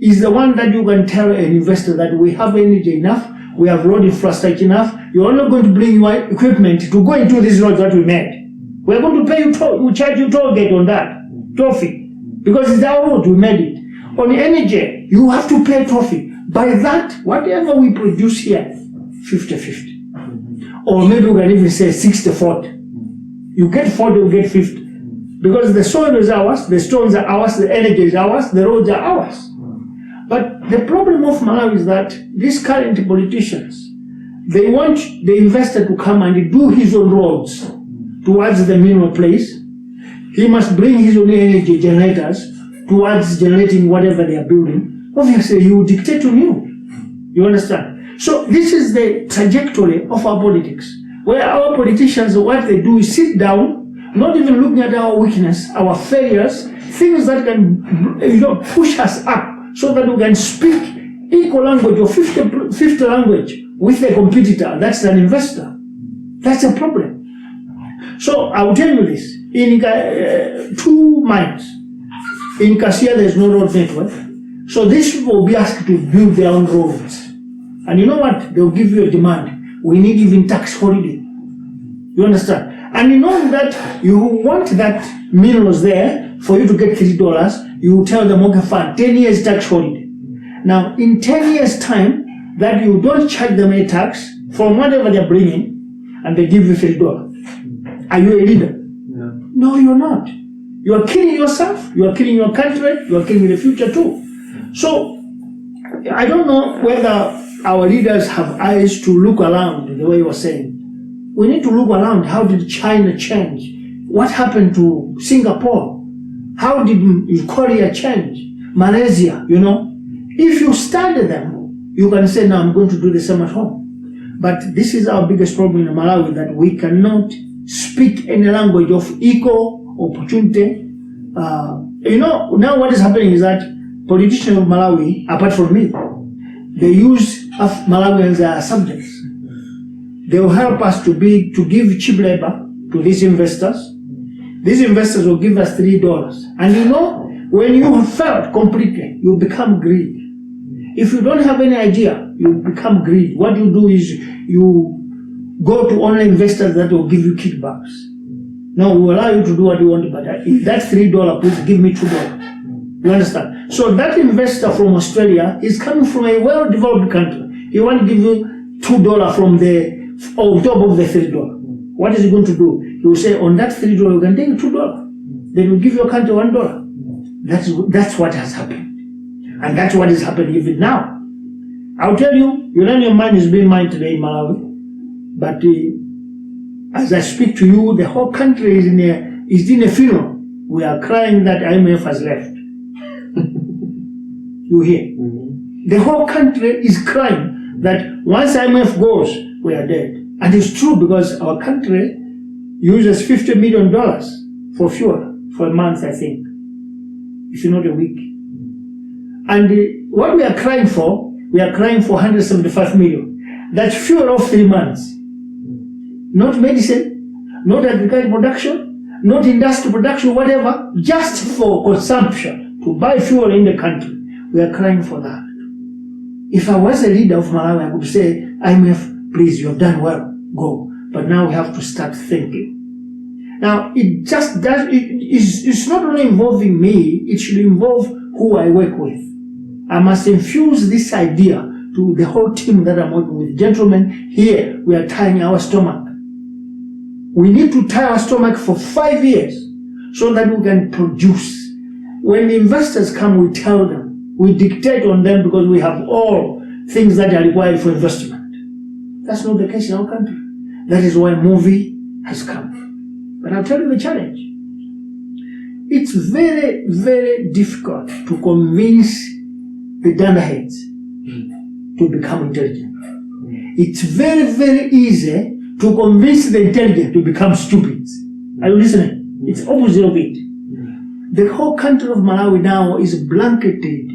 is the one that you can tell an investor that we have energy enough, we have road infrastructure enough, you're not going to bring your equipment to go into these roads that we made. We're going to pay you we'll charge you toll gate on that, toll fee, because it's our road, we made it. On energy, you have to pay toll fee. By that, whatever we produce here, 50-50. Or maybe we can even say 60-40. You get 40, you get 50. Because the soil is ours, the stones are ours, the energy is ours, the roads are ours. But the problem of Malawi is that these current politicians, they want the investor to come and do his own roads towards the mineral place. He must bring his own energy generators towards generating whatever they are building. Obviously, he will dictate to you. You understand? So this is the trajectory of our politics, where our politicians, what they do is sit down, not even looking at our weakness, our failures, things that can push us up so that we can speak equal language or 50 language with a competitor. That's an investor. That's a problem. So I will tell you this. In 2 mines, in Kasia there is no road network. So these people will be asked to build their own roads. And you know what? They will give you a demand. We need even tax holiday. You understand? And you know that you want that minerals there for you to get $3, you will tell them, okay, fine, 10 years tax holiday. Now, in 10 years' time, that you don't charge them a tax from whatever they're bringing, and they give you $3. Are you a leader? No, you're not. You are killing yourself, you are killing your country, you are killing the future too. So, I don't know whether our leaders have eyes to look around the way you were saying. We need to look around. How did China change? What happened to Singapore? How did Korea change? Malaysia, If you study them, you can say, no, I'm going to do the same at home. But this is our biggest problem in Malawi, that we cannot speak any language of equal opportunity. Now what is happening is that politicians of Malawi, apart from me, they use Malawians as subjects. They will help us to give cheap labor to these investors. These investors will give us $3. And you know, when you have failed completely, you become greedy. If you don't have any idea, you become greedy. What you do is you go to only investors that will give you kickbacks. No, we will allow you to do what you want, but if that's $3, please give me $2. You understand? So that investor from Australia is coming from a well-developed country. He wants to give you $2 from on top of the $3. What is he going to do? He will say, on that $3, you can take $2. Then we give your country $1. That's what has happened. And that's what is happening even now. I'll tell you, uranium mine is being mined today in Malawi. But as I speak to you, the whole country is in a funeral. We are crying that IMF has left. You hear? Mm-hmm. The whole country is crying that once IMF goes, we are dead. And it's true, because our country uses $50 million for fuel for a month, I think, if not a week. And what we are crying for, we are crying for 175 million. That's fuel of 3 months. Not medicine, not agricultural production, not industrial production, whatever, just for consumption, to buy fuel in the country. We are crying for that. If I was a leader of Malawi, I would say, IMF, please, you have done well, go. But now we have to start thinking. Now, it's not only involving me, it should involve who I work with. I must infuse this idea to the whole team that I'm working with. Gentlemen, here we are tying our stomach. We need to tie our stomach for 5 years so that we can produce. When the investors come, we tell them, we dictate on them, because we have all things that are required for investment. That's not the case in our country. That is why Muvi has come. But I'll tell you the challenge. It's very, very difficult to convince the dunderheads to become intelligent. It's very, very easy to convince the intelligent to become stupid. Are you listening? It's opposite of it. The whole country of Malawi now is blanketed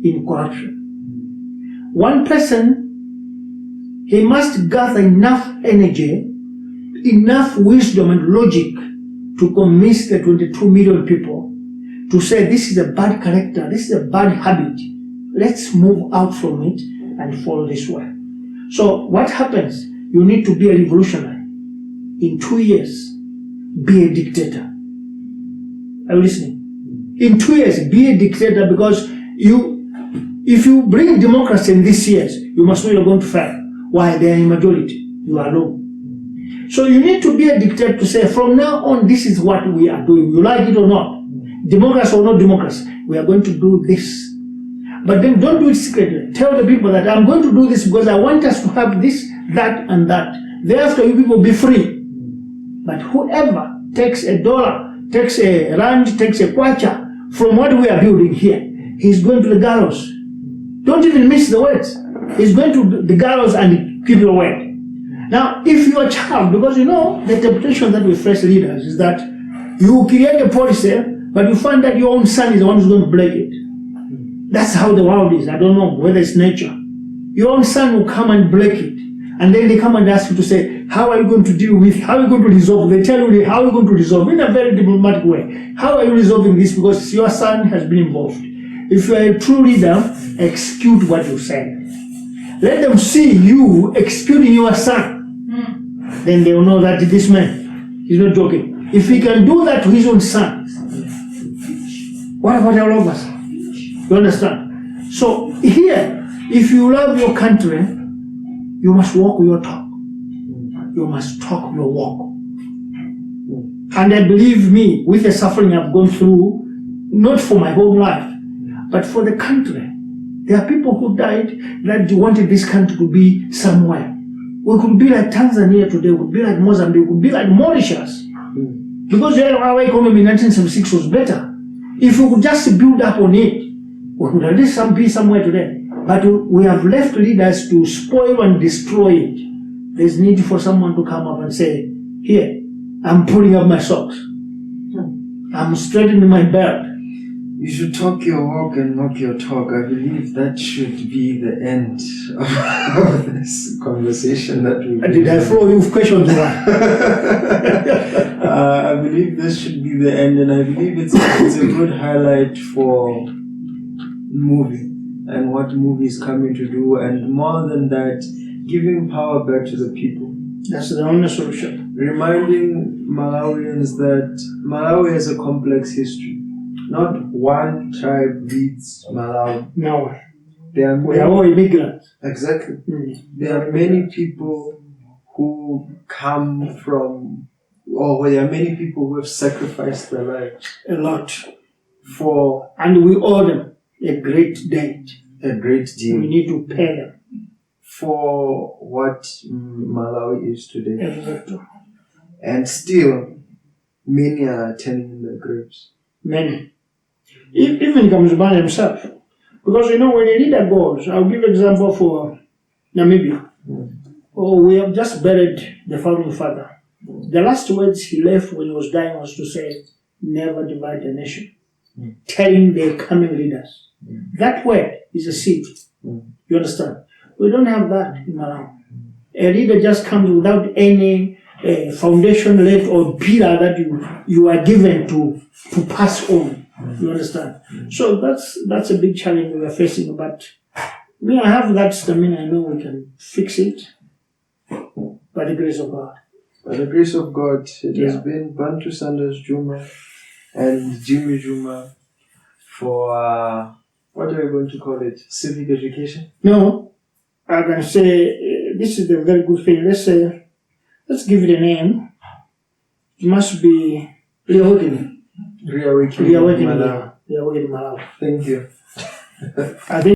in corruption. One person, he must gather enough energy, enough wisdom and logic to convince the 22 million people to say, this is a bad character, this is a bad habit. Let's move out from it and follow this way. So what happens? You need to be a revolutionary. In 2 years, be a dictator. Are you listening? In 2 years, be a dictator, because if you bring democracy in these years, you must know you're going to fail. Why? They are in majority. You are alone. So you need to be a dictator to say, from now on, this is what we are doing. You like it or not. Democracy or not democracy, we are going to do this. But then don't do it secretly. Tell the people that I'm going to do this because I want us to have this, that, and that. Thereafter, you people be free. But whoever takes $1, takes a rand, takes a kwacha from what we are building here, he's going to the gallows. Don't even miss the words. He's going to the gallows and keep your word. Now, if you're a child, because you know the temptation that we face leaders is that you create a policy, but you find that your own son is the one who's going to break it. That's how the world is. I don't know whether it's nature. Your own son will come and break it. And then they come and ask you to say, how are you going to deal with, how are you going to resolve? They tell you how are you going to resolve in a very diplomatic way. How are you resolving this? Because your son has been involved. If you are a true leader, execute what you say. Let them see you executing your son. Then they will know that this man, he's not joking. If he can do that to his own son, what about all of us? You understand? So here, if you love your country, you must walk your talk. You must talk your walk. And I believe me, with the suffering I've gone through, not for my whole life, but for the country. There are people who died that wanted this country to be somewhere. We could be like Tanzania today, we could be like Mozambique, we could be like Mauritius. Because our economy in 1976 was better. If we could just build up on it, we could at least be somewhere today. But we have left leaders to spoil and destroy it. There's need for someone to come up and say, here, I'm pulling up my socks. I'm straightening my belt. You should talk your walk and walk your talk. I believe that should be the end of this conversation that we Did I flow you with questions? I believe this should be the end, and I believe it's a good highlight for Muvi and what Muvi is coming to do, and more than that, giving power back to the people. That's the only solution. Reminding Malawians that Malawi has a complex history. Not one tribe leads Malawi. No. We are all immigrants. Exactly. There are many people who come from, or there are many people who have sacrificed their lives. A lot. And we owe them a great debt. A great deal. We need to pay them. For what Malawi is today. Exactly. And still, many are turning in their graves. Many. Even Kamuzubana himself. Because when a leader goes, I'll give an example for Namibia. We have just buried the founding father. The last words he left when he was dying was to say, never divide the nation. Telling the coming leaders. That word is a seed. You understand? We don't have that in Malawi. A leader just comes without any foundation left or pillar that you are given to pass on. You understand? So that's a big challenge we are facing. But I have that stamina. I know we can fix it by the grace of God. By the grace of God, it has been Bantu Sanders Juma and Jimmy Juma for what are we going to call it? Civic education? No, I can say this is a very good thing. Let's give it a name. It must be Reawakening. Reawakening Malawi. Reawakening Malawi. Thank you. I think